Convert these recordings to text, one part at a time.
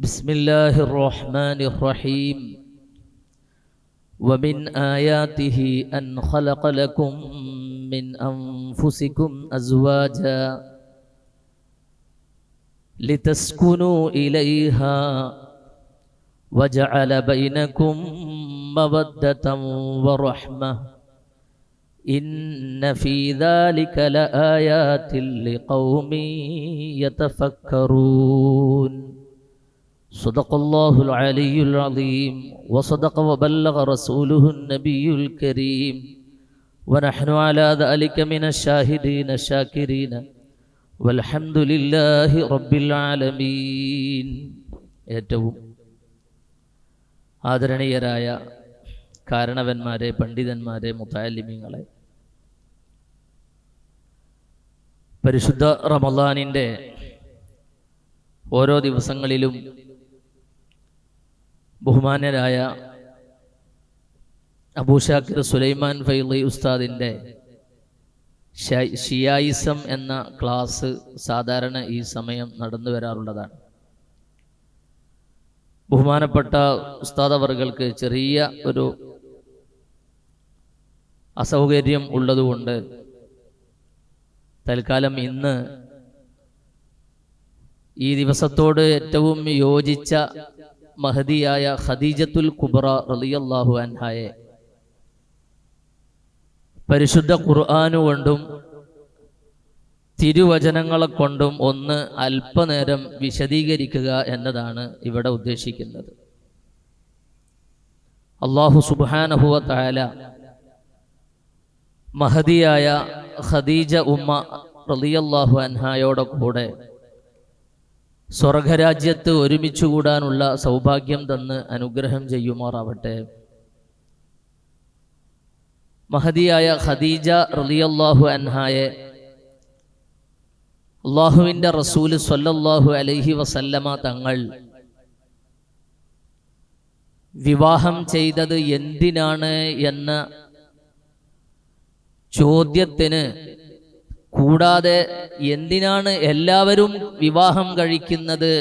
بسم الله الرحمن الرحيم ومن آياته أن خلق لكم من أنفسكم أزواجا لتسكنوا إليها وجعل بينكم مودة ورحمة إن في ذلك لآيات لقوم يتفكرون صدق الله العلي العظيم وصدق وبلغ رسوله النبي الكريم ونحن على ذلك من الشاهدين الشاكرين والحمد لله رب العالمين. ഏറ്റവും ആദരണീയരായ കാരണവന്മാരെ, പണ്ഡിതന്മാരെ, മുതഅല്ലിമീങ്ങളെ, പരിശുദ്ധ റമളാനിൻ്റെ ഓരോ ദിവസങ്ങളിലും ബഹുമാന്യരായ അബൂശാക്കിർ സുലൈമാൻ ഫൈളി ഉസ്താദിൻ്റെ ഷിയായിസം എന്ന ക്ലാസ് സാധാരണ ഈ സമയം നടന്നു വരാറുള്ളതാണ്. ബഹുമാനപ്പെട്ട ഉസ്താദ് അവർക്ക് ചെറിയ ഒരു അസൗകര്യം ഉള്ളതുകൊണ്ട് തൽക്കാലം ഇന്ന് ഈ ദിവസത്തോട് ഏറ്റവും യോജിച്ച മഹദിയായ ഖദീജത്തുൽ കുബ്ര റളിയല്ലാഹു അൻഹയെ പരിശുദ്ധ ഖുർആൻ കൊണ്ടും തിരുവചനങ്ങളെ കൊണ്ടും ഒന്ന് അല്പനേരം വിശദീകരിക്കുക എന്നതാണ് ഇവിടെ ഉദ്ദേശിക്കുന്നത്. അല്ലാഹു സുബ്ഹാനഹു വ തആല മഹദിയായ ഖദീജ ഉമ്മ റളിയല്ലാഹു അൻഹയോട് കൂടെ സ്വർഗരാജ്യത്ത് ഒരുമിച്ചു കൂടാനുള്ള സൗഭാഗ്യം തന്ന് അനുഗ്രഹം ചെയ്യുമാറാവട്ടെ. മഹദിയായ ഖദീജ റളിയല്ലാഹു അൻഹയെ അല്ലാഹുവിൻ്റെ റസൂൽ സ്വല്ലല്ലാഹു അലൈഹി വസല്ലമ തങ്ങൾ വിവാഹം ചെയ്തത് എന്തിനാണ് എന്ന ചോദ്യത്തിന്, കൂടാതെ എന്തിനാണ് എല്ലാവരും വിവാഹം കഴിക്കുന്നത്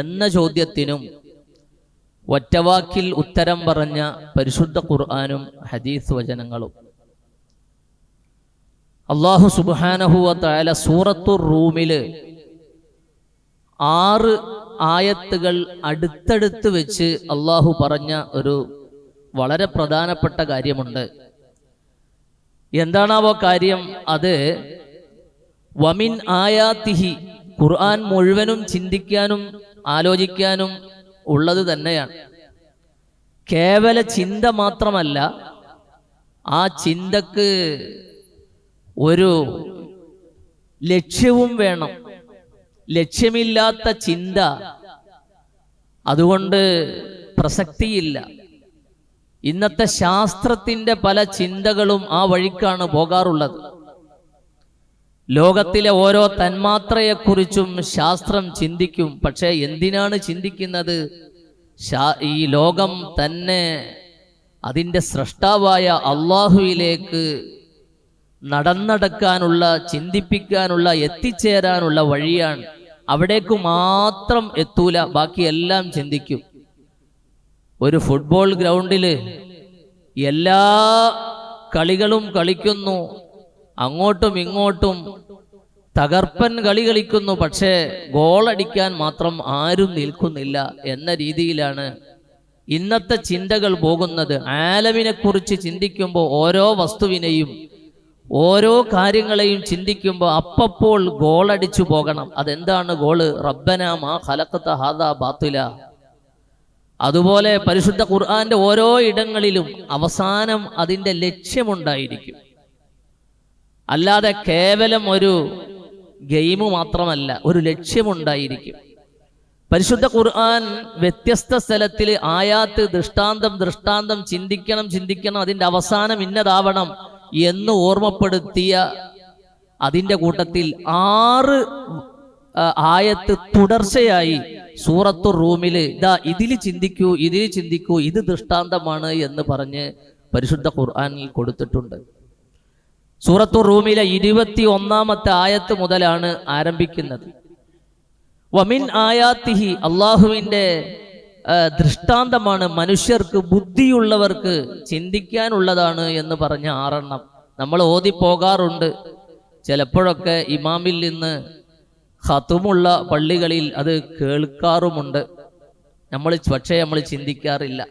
എന്ന ചോദ്യത്തിനും ഒറ്റവാക്കിൽ ഉത്തരം പറഞ്ഞ പരിശുദ്ധ ഖുർആനും ഹദീസ് വചനങ്ങളും. അല്ലാഹു സുബ്ഹാനഹു വ തആല സൂറത്തുർ റൂമിൽ 6 ആയത്തുകൾ അടുത്തടുത്ത് വെച്ച് അല്ലാഹു പറഞ്ഞ ഒരു വളരെ പ്രധാനപ്പെട്ട കാര്യമുണ്ട്. എന്താണാവോ കാര്യം? അത് വമിൻ ആയാത്തിഹി, ഖുർആൻ മുഴുവനും ചിന്തിക്കാനും ആലോചിക്കാനും ഉള്ളത് തന്നെയാണ്. കേവല ചിന്ത മാത്രമല്ല, ആ ചിന്തക്ക് ഒരു ലക്ഷ്യവും വേണം. ലക്ഷ്യമില്ലാത്ത ചിന്ത അതുകൊണ്ട് പ്രസക്തിയില്ല. ഇന്നത്തെ ശാസ്ത്രത്തിൻ്റെ പല ചിന്തകളും ആ വഴിക്കാണ് പോകാറുള്ളത്. ലോകത്തിലെ ഓരോ തന്മാത്രയെക്കുറിച്ചും ശാസ്ത്രം ചിന്തിക്കും. പക്ഷേ എന്തിനാണ് ചിന്തിക്കുന്നത്? ഈ ലോകം തന്നെ അതിൻ്റെ സ്രഷ്ടാവായ അള്ളാഹുവിലേക്ക് നടന്നടക്കാനുള്ള, ചിന്തിപ്പിക്കാനുള്ള, എത്തിച്ചേരാനുള്ള വഴിയാണ്. അവിടേക്ക് മാത്രം എത്തൂല, ബാക്കിയെല്ലാം ചിന്തിക്കും. ഒരു ഫുട്ബോൾ ഗ്രൗണ്ടിൽ എല്ലാ കളികളും കളിക്കുന്നു, അങ്ങോട്ടും ഇങ്ങോട്ടും തകർപ്പൻ കളി കളിക്കുന്നു. പക്ഷേ ഗോളടിക്കാൻ മാത്രം ആരും നിൽക്കുന്നില്ല എന്ന രീതിയിലാണ് ഇന്നത്തെ ചിന്തകൾ പോകുന്നത്. ആലമിനെ കുറിച്ച് ചിന്തിക്കുമ്പോൾ, ഓരോ വസ്തുവിനെയും ഓരോ കാര്യങ്ങളെയും ചിന്തിക്കുമ്പോൾ അപ്പപ്പോൾ ഗോളടിച്ചു പോകണം. അതെന്താണ് ഗോള്? റബ്ബനാ മാ ഖലഖത ഹാദാ ബാത്തില. അതുപോലെ പരിശുദ്ധ ഖുർആന്റെ ഓരോ ഇടങ്ങളിലും അവസാനം അതിൻ്റെ ലക്ഷ്യമുണ്ടായിരിക്കും. അല്ലാതെ കേവലം ഒരു ഗെയിം മാത്രമല്ല, ഒരു ലക്ഷ്യമുണ്ടായിരിക്കും. പരിശുദ്ധ ഖുർആൻ വ്യത്യസ്ത സ്ഥലത്തിൽ ആയാത്ത്, ദൃഷ്ടാന്തം ചിന്തിക്കണം, അതിൻ്റെ അവസാനം ഇന്നതാവണം എന്ന് ഓർമ്മപ്പെടുത്തിയ അതിൻ്റെ കൂട്ടത്തിൽ 6 ആയത്ത് തുടർച്ചയായി സൂറത്തുർ റൂമിൽ ഇതിൽ ചിന്തിക്കൂ, ഇത് ദൃഷ്ടാന്തമാണ് എന്ന് പറഞ്ഞ് പരിശുദ്ധ ഖുർആനിൽ കൊടുത്തിട്ടുണ്ട്. സൂറത്തുർ റൂമിലെ 21-ാമത്തെ ആയത്ത് മുതലാണ് ആരംഭിക്കുന്നത്. വമിൻ ആയാത്തിഹി, അള്ളാഹുവിൻ്റെ ദൃഷ്ടാന്തമാണ് മനുഷ്യർക്ക്, ബുദ്ധിയുള്ളവർക്ക് ചിന്തിക്കാനുള്ളതാണ് എന്ന് പറഞ്ഞ 6 നമ്മൾ ഓതിപ്പോകാറുണ്ട്. ചിലപ്പോഴൊക്കെ ഇമാമിൽ നിന്ന് ഖതുമുള്ള പള്ളികളിൽ അത് കേൾക്കാറുമുണ്ട്. പക്ഷേ നമ്മൾ ചിന്തിക്കാറില്ല.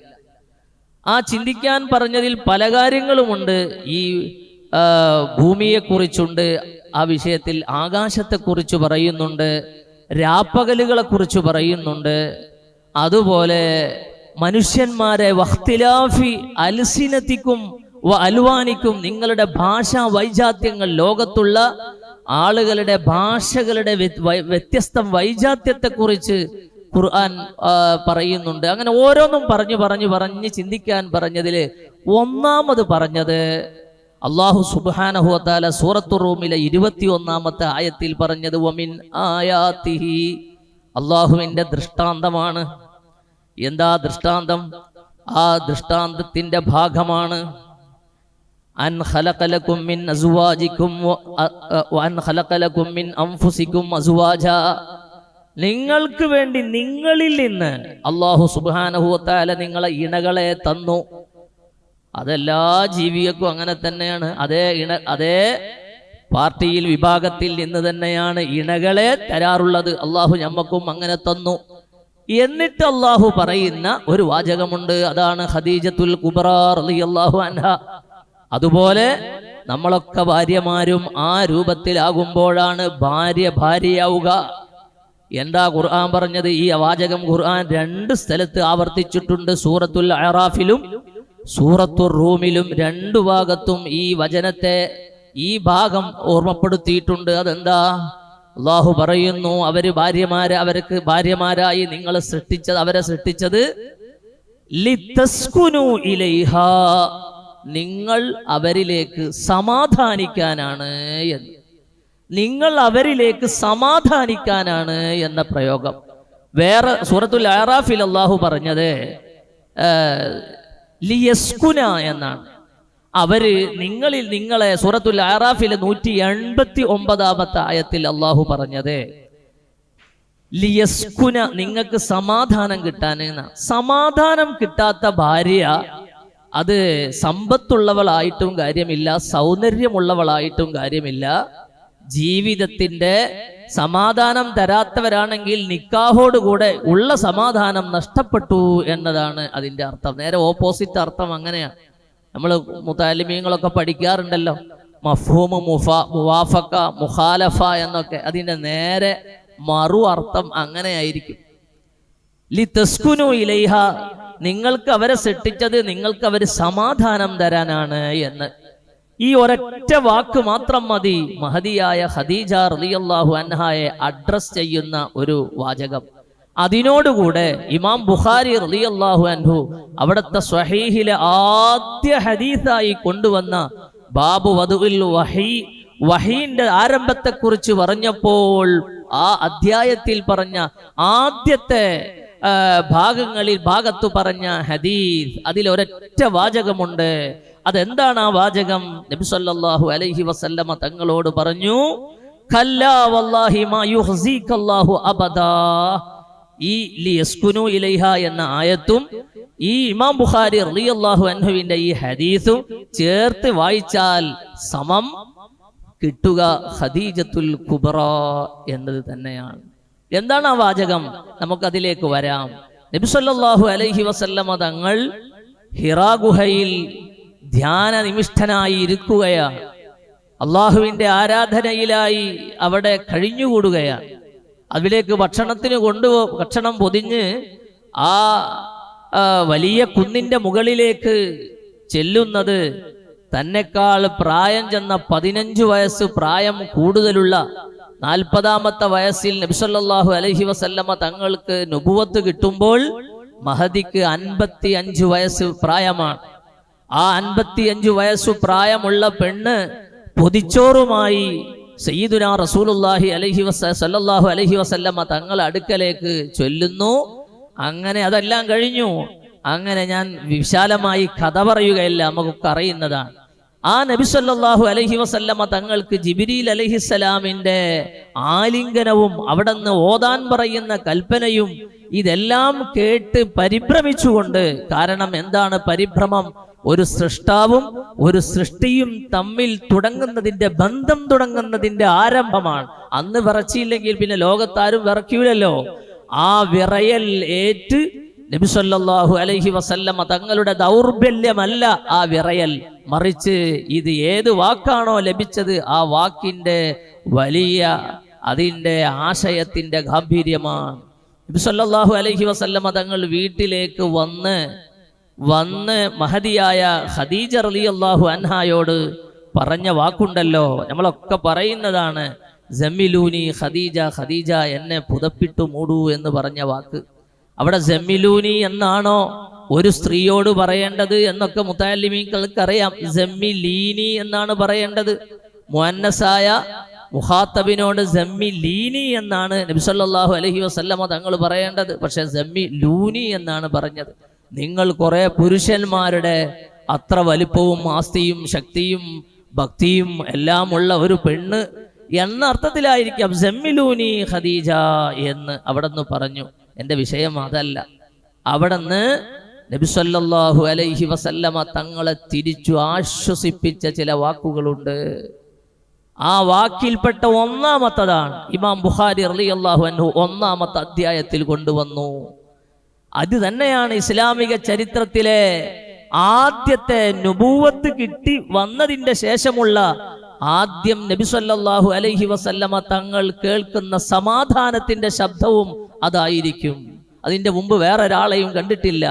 ആ ചിന്തിക്കാൻ പറഞ്ഞതിൽ പല കാര്യങ്ങളുമുണ്ട്. ഈ ഭൂമിയെക്കുറിച്ചുണ്ട്, ആ വിഷയത്തിൽ ആകാശത്തെക്കുറിച്ച് പറയുന്നുണ്ട്, രാപ്പകലുകളെ കുറിച്ച് പറയുന്നുണ്ട്. അതുപോലെ മനുഷ്യന്മാരെ വഖ്തിലാഫി അൽസിനത്തിക്കും വ അൽവാനിക്കും, നിങ്ങളുടെ ഭാഷാ വൈജാത്യങ്ങൾ, ലോകത്തുള്ള ആളുകളുടെ ഭാഷകളുടെ വ്യത്യസ്ത വൈജാത്യത്തെക്കുറിച്ച് ഖുർആൻ പറയുന്നുണ്ട്. അങ്ങനെ ഓരോന്നും പറഞ്ഞ് ചിന്തിക്കാൻ പറഞ്ഞതിൽ ഒന്നാമത് പറഞ്ഞത് അല്ലാഹു സുബ്ഹാനഹു വ തആല സൂറത്തുർ റൂമിലെ 21-ാമത്തെ ആയത്തിൽ പറഞ്ഞത് വമിൻ ആയാതിഹി, അല്ലാഹുവിൻ്റെ ദൃഷ്ടാന്തമാണ്. എന്താ ദൃഷ്ടാന്തം? ആ ദൃഷ്ടാന്തത്തിന്റെ ഭാഗമാണ് അൻ ഖലഖലകും മിൻ അസ്വാജികും വഅൻ ഖലഖലകും മിൻ അൻഫുസികും അസ്വാജാ, നിങ്ങൾക്ക് വേണ്ടി നിങ്ങളിൽ നിന്ന് അല്ലാഹു സുബ്ഹാനഹു വ തആല നിങ്ങളെ ഇണകളെ തന്നു. അതെല്ലാ ജീവികൾക്കും അങ്ങനെ തന്നെയാണ്. അതേ പാർട്ടിയിൽ വിഭാഗത്തിൽ നിന്ന് തന്നെയാണ് ഇണകളെ തരാറുള്ളത്. അല്ലാഹു ഞമ്മക്കും അങ്ങനെ തന്നു. എന്നിട്ട് അല്ലാഹു പറയുന്ന ഒരു വാചകമുണ്ട്, അതാണ് ഖദീജത്തുൽ കുബ്ര റളിയല്ലാഹു അൻഹ. അതുപോലെ നമ്മളൊക്കെ ഭാര്യമാരും ആ രൂപത്തിലാകുമ്പോഴാണ് ഭാര്യയാവുക. എന്താ ഖുർആൻ പറഞ്ഞത്? ഈ വാചകം ഖുർആൻ 2 സ്ഥലത്ത് ആവർത്തിച്ചിട്ടുണ്ട്. സൂറത്തുൽ അറാഫിലും സൂറത്തുർ റൂമിലും 2 ഭാഗത്തും ഈ വചനത്തെ, ഈ ഭാഗം ഓർമ്മപ്പെടുത്തിയിട്ടുണ്ട്. അതെന്താ? അല്ലാഹു പറയുന്നു, അവർക്ക് ഭാര്യമാരായി അവരെ സൃഷ്ടിച്ചത് ലിതസ്കുനു ഇലൈഹാ, നിങ്ങൾ അവരിലേക്ക് സമാധാനിക്കാനാണ് എന്ന്. നിങ്ങൾ അവരിലേക്ക് സമാധാനിക്കാനാണ് എന്ന പ്രയോഗം. വേറെ സൂറത്തുൽ അറാഫിൽ അല്ലാഹു പറഞ്ഞത് ലിയസ്കുന എന്നാണ്. നിങ്ങളെ സൂറത്തുൽ അറാഫിലെ 189-ാമത്തെ ആയത്തിൽ അല്ലാഹു പറഞ്ഞത് ലിയസ്കുന, നിങ്ങൾക്ക് സമാധാനം കിട്ടാൻ. സമാധാനം കിട്ടാത്ത ഭാര്യ അത് സമ്പത്തുള്ളവളായിട്ടും കാര്യമില്ല, സൗന്ദര്യമുള്ളവളായിട്ടും കാര്യമില്ല. ജീവിതത്തിന്റെ സമാധാനം തരാത്തവരാണെങ്കിൽ നിക്കാഹോടുകൂടെ ഉള്ള സമാധാനം നഷ്ടപ്പെട്ടു എന്നതാണ് അതിന്റെ അർത്ഥം. നേരെ ഓപ്പോസിറ്റ് അർത്ഥം അങ്ങനെയാണ്. നമ്മൾ മുതഅല്ലിമീങ്ങളൊക്കെ പഠിക്കാറുണ്ടല്ലോ, മഫ്ഹൂമ്, മുവാഫക്ക, മുഖാലഫ എന്നൊക്കെ. അതിന്റെ നേരെ മറു അർത്ഥം അങ്ങനെയായിരിക്കും. ലിതസ്കുനു ഇലൈഹ, നിങ്ങൾക്ക് അവരെ സൃഷ്ടിച്ചത് നിങ്ങൾക്ക് അവർ സമാധാനം തരാനാണ് എന്ന്. ഈ ഒരൊറ്റ വാക്ക് മാത്രം മതി മഹദിയായ ഖദീജ റളിയല്ലാഹു അൻഹയെ അഡ്രസ് ചെയ്യുന്ന ഒരു വാചകം. അതിനോടുകൂടെ ഇമാം ബുഖാരി റളിയല്ലാഹു അൻഹു അവിടുത്തെ സ്വഹീഹിലെ ആദ്യ ഹദീസായി കൊണ്ടുവന്ന ബാബു വദുഉൽ വഹീന്റെ ആരംഭത്തെക്കുറിച്ച് പറഞ്ഞപ്പോൾ ആ അധ്യായത്തിൽ പറഞ്ഞ ആദ്യത്തെ ഭാഗത്തു പറഞ്ഞ ഹദീസ്, അതിൽ ഒരൊറ്റ വാചകമുണ്ട്. അതെന്താണ് ആ വാചകം? നബി സല്ലല്ലാഹു അലൈഹി വസല്ലമ തങ്ങളോട് പറഞ്ഞു, കല്ലാ വല്ലാഹി മാ യുഖ്സികല്ലാഹു അബദാ. ഈ ലിയസ്കുനു ഇലൈഹ എന്ന ആയത്തും ഈ ഇമാം ബുഖാരി റളിയല്ലാഹു അൻഹുവിന്റെ ഈ ഹദീസും ചേർത്ത് വായിച്ചാൽ സമം കിട്ടുക ഖദീജത്തുൽ കുബ്ര എന്നത് തന്നെയാണ്. എന്താണ് ആ വാചകം? നമുക്കതിലേക്ക് വരാം. നബി സല്ലല്ലാഹു അലൈഹി വസല്ലമ തങ്ങൾ ഹിറാ ഗുഹയിൽ ധ്യാന നിമിഷ്ഠനായി ഇരിക്കുകയാണ്. അള്ളാഹുവിന്റെ ആരാധനയിലായി അവിടെ കഴിഞ്ഞുകൂടുകയാണ്. അതിലേക്ക് ഭക്ഷണം പൊതിഞ്ഞ് ആ വലിയ കുന്നിന്റെ മുകളിലേക്ക് ചെല്ലുന്നത് തന്നെക്കാൾ പ്രായം ചെന്ന 15 വയസ്സ് പ്രായം കൂടുതലുള്ള 40-ാമത്തെ വയസ്സിൽ നബി സല്ലല്ലാഹു അലൈഹി വസല്ലമ തങ്ങൾക്ക് നുബുവത്ത് കിട്ടുമ്പോൾ മഹദിക്ക് 55 വയസ്സ് പ്രായമാണ്. ആ 55 വയസ്സു പ്രായമുള്ള പെണ്ണ് പൊതിച്ചോറുമായി സയ്യിദുനാ റസൂലുള്ളാഹി സല്ലല്ലാഹു അലൈഹി വസല്ലമ തങ്ങളുടെ അടുക്കലേക്ക് ചൊല്ലുന്നു. അങ്ങനെ അതെല്ലാം കഴിഞ്ഞു. അങ്ങനെ ഞാൻ വിശാലമായി കഥ പറയുകയല്ല, നമുക്കൊക്കെ അറിയുന്നതാണ്. ആ നബി സല്ലല്ലാഹു അലൈഹി വസല്ലമ തങ്ങൾക്ക് ജിബ്രീൽ അലൈഹിസ്സലാമിന്റെ ആലിംഗനവും അവിടുന്ന് ഓതാൻ പറയുന്ന കൽപ്പനയും ഇതെല്ലാം കേട്ട് പരിഭ്രമിച്ചുകൊണ്ട്, കാരണം എന്താണ് പരിഭ്രമം? ഒരു സൃഷ്ടാവും ഒരു സൃഷ്ടിയും തമ്മിൽ തുടങ്ങുന്നതിന്റെ ബന്ധം തുടങ്ങുന്നതിന്റെ ആരംഭമാണ്. അന്ന് വിറച്ചില്ലെങ്കിൽ പിന്നെ ലോകത്താരും വിറയ്ക്കൂലല്ലോ. ആ വിറയൽ ഏറ്റ് നബി സല്ലല്ലാഹു അലൈഹി വസല്ലമ തങ്ങളുടെ ദൗർബല്യമല്ല ആ വിറയൽ, മറിച്ച് ഇത് ഏത് വാക്കാണോ ലഭിച്ചത് ആ വാക്കിന്റെ വലിയ അതിന്റെ ആശയത്തിന്റെ ഗാംഭീര്യമാണ്. നബി സല്ലല്ലാഹു അലൈഹി വസല്ലമ തങ്ങൾ വീട്ടിലേക്ക് വന്ന് മഹദിയായ ഖദീജ റളിയല്ലാഹു അൻഹായോട് പറഞ്ഞ വാക്കുണ്ടല്ലോ, നമ്മളൊക്കെ പറയുന്നതാണ്, ജമ്മിലൂനി ഖദീജ, ഖദീജ എന്നെ പുതപ്പിട്ടു മൂടൂ എന്ന് പറഞ്ഞ വാക്ക്. അവിടെ ജമ്മിലൂനി എന്നാണോ ഒരു സ്ത്രീയോട് പറയേണ്ടത് എന്നൊക്കെ മുതഅല്ലിമീങ്ങൾക്കറിയാം. ജമ്മിലീനി എന്നാണ് പറയേണ്ടത്. മുഅന്നസായ മുഖാത്തബിനോട് ജമ്മിലീനി എന്നാണ് നബി സല്ലല്ലാഹു അലൈഹി വസല്ലമ തങ്ങൾ പറയേണ്ടത്. പക്ഷെ ജമ്മിലൂനി എന്നാണ് പറഞ്ഞത്. നിങ്ങൾ കുറെ പുരുഷന്മാരുടെ അത്ര വലിപ്പവും ആസ്തിയും ശക്തിയും ഭക്തിയും എല്ലാം ഉള്ള ഒരു പെണ്ണ് എന്ന അർത്ഥത്തിലായിരിക്കാം ജമ്മിലൂനി ഖദീജ എന്ന് അവിടെന്ന് പറഞ്ഞു. എൻ്റെ വിഷയം അതല്ല. അവിടുന്ന് നബി സല്ലല്ലാഹു അലൈഹി വസല്ലമ തങ്ങളെ തിരിച്ചു ആശ്വസിപ്പിച്ച ചില വാക്കുകളുണ്ട്. ആ വാക്കിൽപ്പെട്ട ഒന്നാമത്തതാണ് ഇമാം ബുഖാരി റളിയല്ലാഹു അൻഹു 1-ാമത്തെ അധ്യായത്തിൽ കൊണ്ടുവന്നു. അത് തന്നെയാണ് ഇസ്ലാമിക ചരിത്രത്തിലെ ആദ്യത്തെ നുബൂവത്ത് കിട്ടി വന്നതിന്റെ ശേഷമുള്ള ആദ്യം നബി സല്ലല്ലാഹു അലൈഹി വസല്ലമ തങ്ങൾ കേൾക്കുന്ന സമാധാനത്തിന്റെ ശബ്ദവും അതായിരിക്കും. അതിന്റെ മുമ്പ് വേറെ ഒരാളെയും കണ്ടിട്ടില്ല.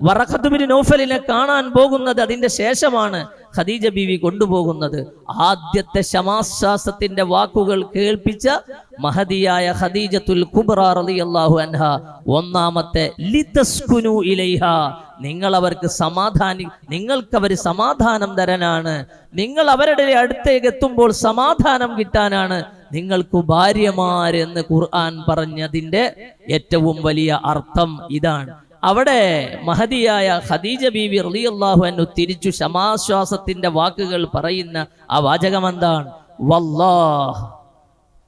വറഖത്ത് ബിൻ നൗഫലിനെ കാണാൻ പോകുന്നത് അതിന്റെ ശേഷമാണ് ഖദീജ ബീവി കൊണ്ടുപോകുന്നത്. ആദ്യത്തെ ശമാശ്വാസത്തിന്റെ വാക്കുകൾ കേൾപ്പിച്ച മഹദിയായ ഖദീജത്തുൽ കുബ്ര റളിയല്ലാഹു അൻഹ 1-ാമത്തെ ലിതസ്കുനു ഇലൈഹ, നിങ്ങൾക്കവർ സമാധാനം തരാനാണ്, നിങ്ങൾ അവരുടെ അടുത്തേക്ക് എത്തുമ്പോൾ സമാധാനം കിട്ടാനാണ് നിങ്ങൾക്ക് ഭാര്യമാരെന്ന് ഖുർആൻ പറഞ്ഞതിന്റെ ഏറ്റവും വലിയ അർത്ഥം ഇതാണ്. അവിടെ മഹദിയായ ഖദീജ ബീവി റളിയല്ലാഹു അൻഹു തിരിച്ചു സമാശ്വാസത്തിന്റെ വാക്കുകൾ പറയുന്ന ആ വാചകം എന്താണ്? വല്ലാഹ്,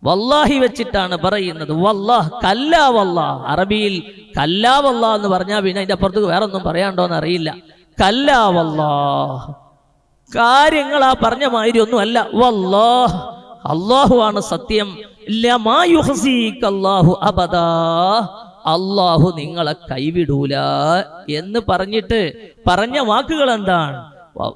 വല്ലാഹി വെച്ചിട്ടാണ് പറയുന്നത്. വല്ലാഹ്, കല്ലാ വല്ലാഹ്. അറബിയിൽ കല്ലാ വല്ലാഹ് എന്ന് പറഞ്ഞാൽ പിന്നെ അതിന്റെ അപ്പുറത്ത് വേറെ ഒന്നും പറയാണ്ടോന്ന് അറിയില്ല. കല്ലാ വല്ലാഹ്, കാര്യങ്ങൾ ആ പറഞ്ഞ മാതിരി ഒന്നും അല്ല. വല്ലാഹ്, അല്ലാഹു ആണ് സത്യം. ലമാ യുഹ്സികല്ലാഹു അബദാ, അള്ളാഹു നിങ്ങളെ കൈവിടൂല എന്ന് പറഞ്ഞിട്ട് പറഞ്ഞ വാക്കുകൾ എന്താണ്?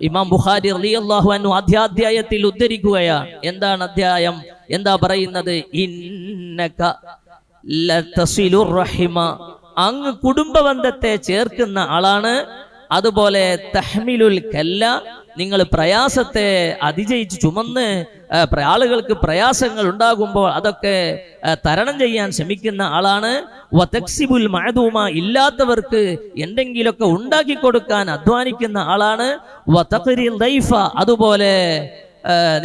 ഇമാം ബുഖാരി റളിയല്ലാഹു അൻഹു അധ്യായത്തിൽ ഉദ്ധരിക്കുകയാണ്. എന്താണ് അധ്യായം? എന്താ പറയുന്നത്? ഇന്നക ലതസിലുർ റഹിമ, അങ്ങ് കുടുംബബന്ധത്തെ ചേർക്കുന്ന ആളാണ്. അതുപോലെ തഹ്മിലുൽ കല്ല, നിങ്ങൾ പ്രയാസത്തെ അതിജയിച്ച് ചുമന്ന് ആളുകൾക്ക് പ്രയാസങ്ങൾ ഉണ്ടാകുമ്പോൾ അതൊക്കെ തരണം ചെയ്യാൻ ശ്രമിക്കുന്ന ആളാണ്. വതക്സിബുൽ മഅദൂമ, ഇല്ലാത്തവർക്ക് എന്തെങ്കിലുമൊക്കെ ഉണ്ടാക്കി കൊടുക്കാൻ അധ്വാനിക്കുന്ന ആളാണ്. വതഖ്രിൽ ദൈഫ, അതുപോലെ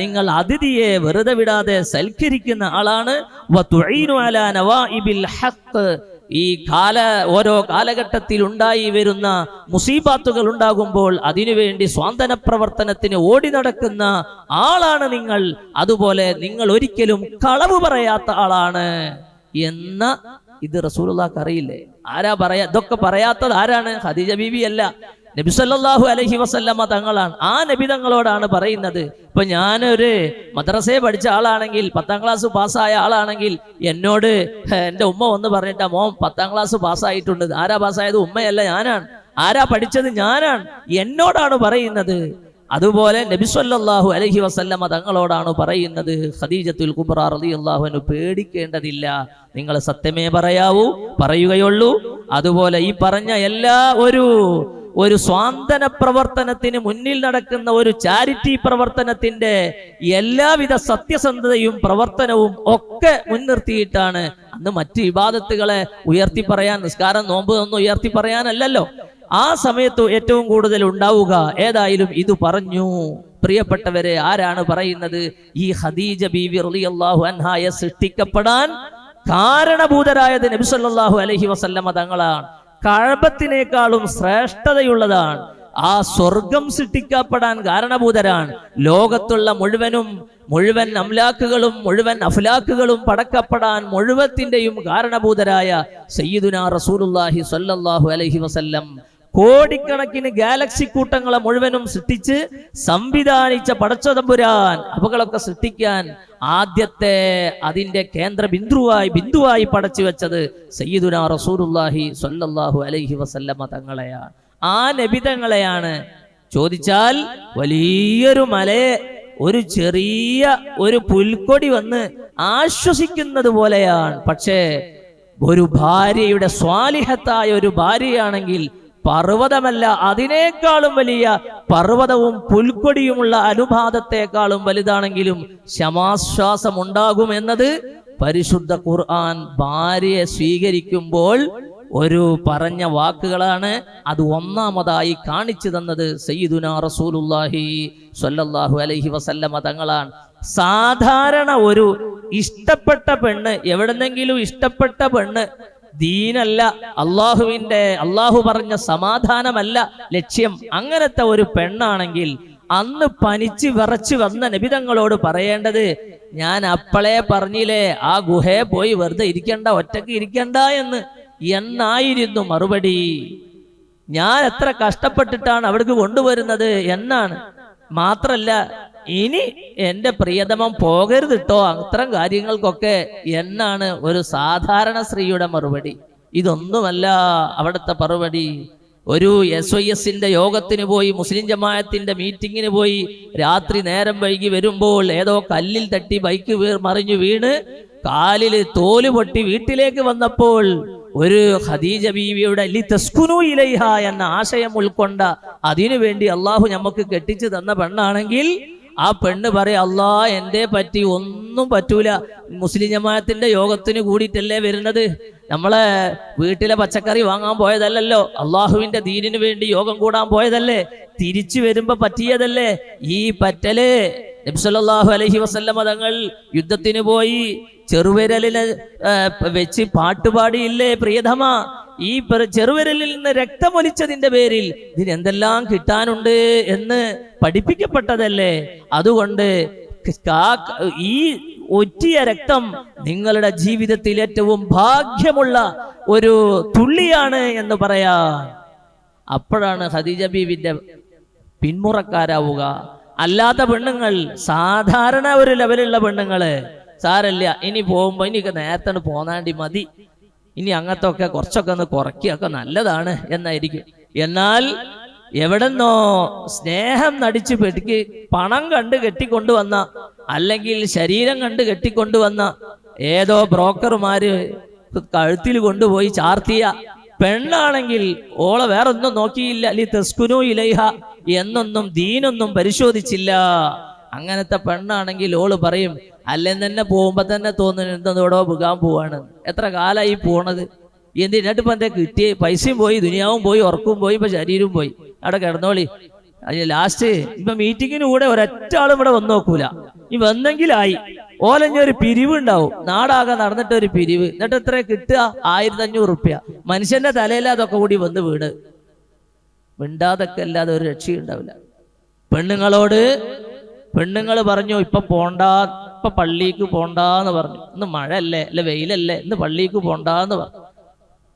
നിങ്ങൾ അതിഥിയെ വെറുതെ വിടാതെ സൽക്കരിക്കുന്ന ആളാണ്. വതുഈനു അലാ നവാഇബിൽ ഹഖ്, ഈ ഓരോ കാലഘട്ടത്തിൽ ഉണ്ടായി വരുന്ന മുസീബാത്തുകൾ ഉണ്ടാകുമ്പോൾ അതിനുവേണ്ടി സ്വാന്തന പ്രവർത്തനത്തിന് ഓടി നടക്കുന്ന ആളാണ് നിങ്ങൾ. അതുപോലെ നിങ്ങൾ ഒരിക്കലും കളവ് പറയാത്ത ആളാണ് എന്ന ഇത് റസൂലുള്ളാഹിക്ക് അറിയില്ലേ? ആരാ ഇതൊക്കെ പറയാത്തത് ആരാണ്? ഖദീജ ബീവി അല്ല, നബി സല്ലല്ലാഹു അലൈഹി വസല്ലമ തങ്ങളാണ്. ആ നബി തങ്ങളോടാണ് പറയുന്നത്. ഇപ്പൊ ഞാനൊരു മദ്രസയെ പഠിച്ച ആളാണെങ്കിൽ, 10ാം ക്ലാസ് പാസ്സായ ആളാണെങ്കിൽ, എന്നോട് എൻ്റെ ഉമ്മ വന്ന് പറഞ്ഞിട്ടാ മോൻ 10ാം ക്ലാസ് പാസ്സായിട്ടുണ്ട്. ആരാ പാസ്സായത്? ഉമ്മയല്ല, ഞാനാണ്. ആരാ പഠിച്ചത്? ഞാനാണ്. എന്നോടാണ് പറയുന്നത്. അതുപോലെ നബി സല്ലല്ലാഹു അലൈഹി വസല്ലമ തങ്ങളോടാണ് പറയുന്നത്. ഖദീജത്തുൽ കുബ്ര റളിയല്ലാഹു അൻഹു പേടിക്കേണ്ടതില്ല, നിങ്ങൾ സത്യമേ പറയുകയുള്ളൂ. അതുപോലെ ഈ പറഞ്ഞ എല്ലാ ഒരു സ്വാന്തന പ്രവർത്തനത്തിന് മുന്നിൽ നടക്കുന്ന ഒരു ചാരിറ്റി പ്രവർത്തനത്തിന്റെ എല്ലാവിധ സത്യസന്ധതയും പ്രവർത്തനവും ഒക്കെ മുൻനിർത്തിയിട്ടാണ്. അന്ന് മറ്റ് ഇബാദത്തുകളെ ഉയർത്തി പറയാൻ, നിസ്കാരം നോമ്പ് ഒന്നും ഉയർത്തി പറയാനല്ലല്ലോ ആ സമയത്ത് ഏറ്റവും കൂടുതൽ ഉണ്ടാവുക. ഏതായാലും ഇത് പറഞ്ഞു. പ്രിയപ്പെട്ടവരെ, ആരാണ് പറയുന്നത്? ഈ ഖദീജ ബീവി റളിയല്ലാഹു അൻഹയെ സൃഷ്ടിക്കപ്പെടാൻ കാരണഭൂതരായത് നബി സല്ലല്ലാഹു അലൈഹി വസല്ലമ തങ്ങളാണ്. കഅബത്തിനേക്കാളും ശ്രേഷ്ഠതയുള്ളതാണ്. ആ സ്വർഗം സൃഷ്ടിക്കപ്പെടാൻ കാരണഭൂതരാണ്. ലോകത്തുള്ള മുഴുവൻ അംലാക്കുകളും മുഴുവൻ അഫ്ലാക്കുകളും പടക്കപ്പെടാൻ മുഴുവത്തിന്റെയും കാരണഭൂതരായ സയ്യിദുനാ റസൂലുള്ളാഹി സ്വല്ലല്ലാഹു അലൈഹി വസല്ലം കോടിക്കണക്കിന് ഗാലക്സി കൂട്ടങ്ങളെ മുഴുവനും സൃഷ്ടിച്ച് സംവിധാനിച്ച പടച്ചതമ്പുരാൻ അവകളൊക്കെ സൃഷ്ടിക്കാൻ ആദ്യത്തെ അതിന്റെ കേന്ദ്ര ബിന്ദുവായി പടച്ചു വെച്ചത് സയ്യിദുനാ റസൂലുള്ളാഹി സ്വല്ലല്ലാഹു അലൈഹി വസല്ലമ തങ്ങളെയാണ്. ആ നബി തങ്ങളെയാണ് ചോദിച്ചാൽ വലിയൊരു മലയെ ഒരു പുൽക്കൊടി വന്ന് ആശ്വസിക്കുന്നത് പോലെയാണ്. പക്ഷേ ഒരു ഭാര്യയുടെ സ്വാലിഹത്തായ ഒരു ഭാര്യയാണെങ്കിൽ പർവ്വതമല്ല, അതിനേക്കാളും വലിയ പർവ്വതവും പുൽക്കൊടിയുമുള്ള അനുപാതത്തെക്കാളും വലുതാണെങ്കിലും ശമാശ്വാസം ഉണ്ടാകുമെന്നത് പരിശുദ്ധ ഖുർആൻ ഭാര്യയെ സ്വീകരിക്കുമ്പോൾ ഒരു പറഞ്ഞ വാക്കുകളാണ്. അത് ഒന്നാമതായി കാണിച്ചു തന്നത് സയ്യിദുനാ റസൂലുള്ളാഹി സ്വല്ലല്ലാഹു അലൈഹി വസല്ലമ തങ്ങളാണ്. സാധാരണ ഒരു ഇഷ്ടപ്പെട്ട പെണ്ണ്, എവിടെന്നെങ്കിലും ഇഷ്ടപ്പെട്ട പെണ്ണ്, ദീനല്ല, അള്ളാഹു പറഞ്ഞ സമാധാനമല്ല ലക്ഷ്യം, അങ്ങനത്തെ ഒരു പെണ്ണാണെങ്കിൽ അന്ന് പനിച്ച് വിറച്ച് വന്ന നബിതങ്ങളോട് പറയേണ്ടത്, ഞാൻ അപ്പളേ പറഞ്ഞില്ലേ ആ ഗുഹയെ പോയി വെറുതെ ഇരിക്കണ്ട, ഒറ്റക്ക് ഇരിക്കണ്ട എന്നായിരുന്നു മറുപടി. ഞാൻ എത്ര കഷ്ടപ്പെട്ടിട്ടാണ് അവിടേക്ക് കൊണ്ടുവരുന്നത് എന്നാണ്. മാത്രല്ല ഇനി എന്റെ പ്രിയതമം പോകരുത് ട്ടോ അത്തരം കാര്യങ്ങൾക്കൊക്കെ എന്നാണ് ഒരു സാധാരണ സ്ത്രീയുടെ മറുപടി. ഇതൊന്നുമല്ല അവിടുത്തെ മറുപടി. ഒരു SYSന്റെ യോഗത്തിന് പോയി, മുസ്ലിം ജമാഅത്തിന്റെ മീറ്റിങ്ങിന് പോയി, രാത്രി നേരം വൈകി വരുമ്പോൾ ഏതോ കല്ലിൽ തട്ടി ബൈക്ക് മറിഞ്ഞു വീണ് കാലിൽ തോല് പൊട്ടി വീട്ടിലേക്ക് വന്നപ്പോൾ ഒരു ഖദീജ ബീവിയുടെ ലിതസ്കുനു ഇലൈഹ എന്ന ആശയം ഉൾക്കൊണ്ട, അതിനു വേണ്ടി അള്ളാഹു നമുക്ക് കെട്ടിച്ചു തന്ന പെണ്ണാണെങ്കിൽ ആ പെണ്ണ് പറയാ, അല്ലാ എന്റെ പറ്റി ഒന്നും പറ്റൂല, മുസ്ലിം ജമാഅത്തിന്റെ യോഗത്തിന് കൂടിയിട്ടല്ലേ വരുന്നത്, നമ്മളെ വീട്ടിലെ പച്ചക്കറി വാങ്ങാൻ പോയതല്ലല്ലോ, അള്ളാഹുവിന്റെ ദീനിനു വേണ്ടി യോഗം കൂടാൻ പോയതല്ലേ, തിരിച്ചു വരുമ്പോ പറ്റിയതല്ലേ ഈ പറ്റല്. നബി സല്ലല്ലാഹു അലൈഹി വസല്ലമ തങ്ങൾ യുദ്ധത്തിന് പോയി ചെറുവിരലിനെ വെച്ച് പാട്ടുപാടിയില്ലേ പ്രിയതമ, ഈ ചെറുവിരലിൽ നിന്ന് രക്തമൊലിച്ചതിന്റെ പേരിൽ ഇതിന് എന്തെല്ലാം കിട്ടാനുണ്ട് എന്ന് പഠിപ്പിക്കപ്പെട്ടതല്ലേ. അതുകൊണ്ട് ഈ ഒറ്റിയ രക്തം നിങ്ങളുടെ ജീവിതത്തിൽ ഏറ്റവും ഭാഗ്യമുള്ള ഒരു തുള്ളിയാണ് എന്ന് പറയാ. അപ്പോഴാണ് ഖദീജ ബീവിന്റെ പിന്മുറക്കാരാവുക. അല്ലാത്ത പെണ്ണുങ്ങൾ, സാധാരണ ഒരു ലെവലുള്ള പെണ്ണുങ്ങള്, സാരല്ല ഇനി പോകുമ്പോ ഇനിയൊക്കെ നേരത്തെ പോന്നാണ്ടി മതി, ഇനി അങ്ങനത്തെ കുറച്ചൊക്കെ ഒന്ന് കുറയ്ക്കുകയൊക്കെ നല്ലതാണ് എന്നായിരിക്കും. എന്നാൽ എവിടെന്നോ സ്നേഹം നടിച്ച് പെട്ടിക്ക് പണം കണ്ട് കെട്ടിക്കൊണ്ടുവന്ന, അല്ലെങ്കിൽ ശരീരം കണ്ട് കെട്ടിക്കൊണ്ടുവന്ന ഏതോ ബ്രോക്കർമാര് കഴുത്തിൽ കൊണ്ടുപോയി ചാർത്തിയ പെണ്ണാണെങ്കിൽ ഓളെ വേറൊന്നും നോക്കിയില്ല, ലിതസ്കുനു ഇലൈഹ എന്നൊന്നും ദീനൊന്നും പരിശോധിച്ചില്ല. അങ്ങനത്തെ പെണ്ണാണെങ്കിൽ ഓള് പറയും, അല്ലെന്ന് തന്നെ പോകുമ്പോ തന്നെ തോന്നുന്നു എന്തോടോ പുകാൻ പോവാണ്, എത്ര കാലായി പോണത്, എന്തിനായിട്ടിപ്പോ എന്താ കിട്ടിയേ, പൈസയും പോയി, ദുനിയാവും പോയി, ഉറക്കവും പോയി, ഇപ്പൊ ശരീരവും പോയി, അവിടെ കിടന്നോളി. അതിന് ലാസ്റ്റ് ഇപ്പൊ മീറ്റിങ്ങിന് കൂടെ ഒരൊറ്റ ആളും ഇവിടെ വന്നു നോക്കൂല, ഈ വന്നെങ്കിലായി. ഓലഞ്ഞ ഒരു പിരിവ് ഉണ്ടാവും, നാടാകെ നടന്നിട്ട് ഒരു പിരിവ്, എന്നിട്ട് എത്ര കിട്ടുക, 1500 റുപ്യ. മനുഷ്യന്റെ തലയിൽ അതൊക്കെ കൂടി വന്ന് വീട് മിണ്ടാതൊക്കെ അല്ലാതെ ഒരു രക്ഷയുണ്ടാവില്ല. പെണ്ണുങ്ങൾ പറഞ്ഞു, ഇപ്പൊ പോണ്ട, ഇപ്പൊ പള്ളിക്ക് പോണ്ടാന്ന് പറഞ്ഞു, ഇന്ന് മഴ അല്ലേ, അല്ല വെയിലല്ലേ, ഇന്ന് പള്ളിക്ക് പോണ്ടാന്ന് പറഞ്ഞു.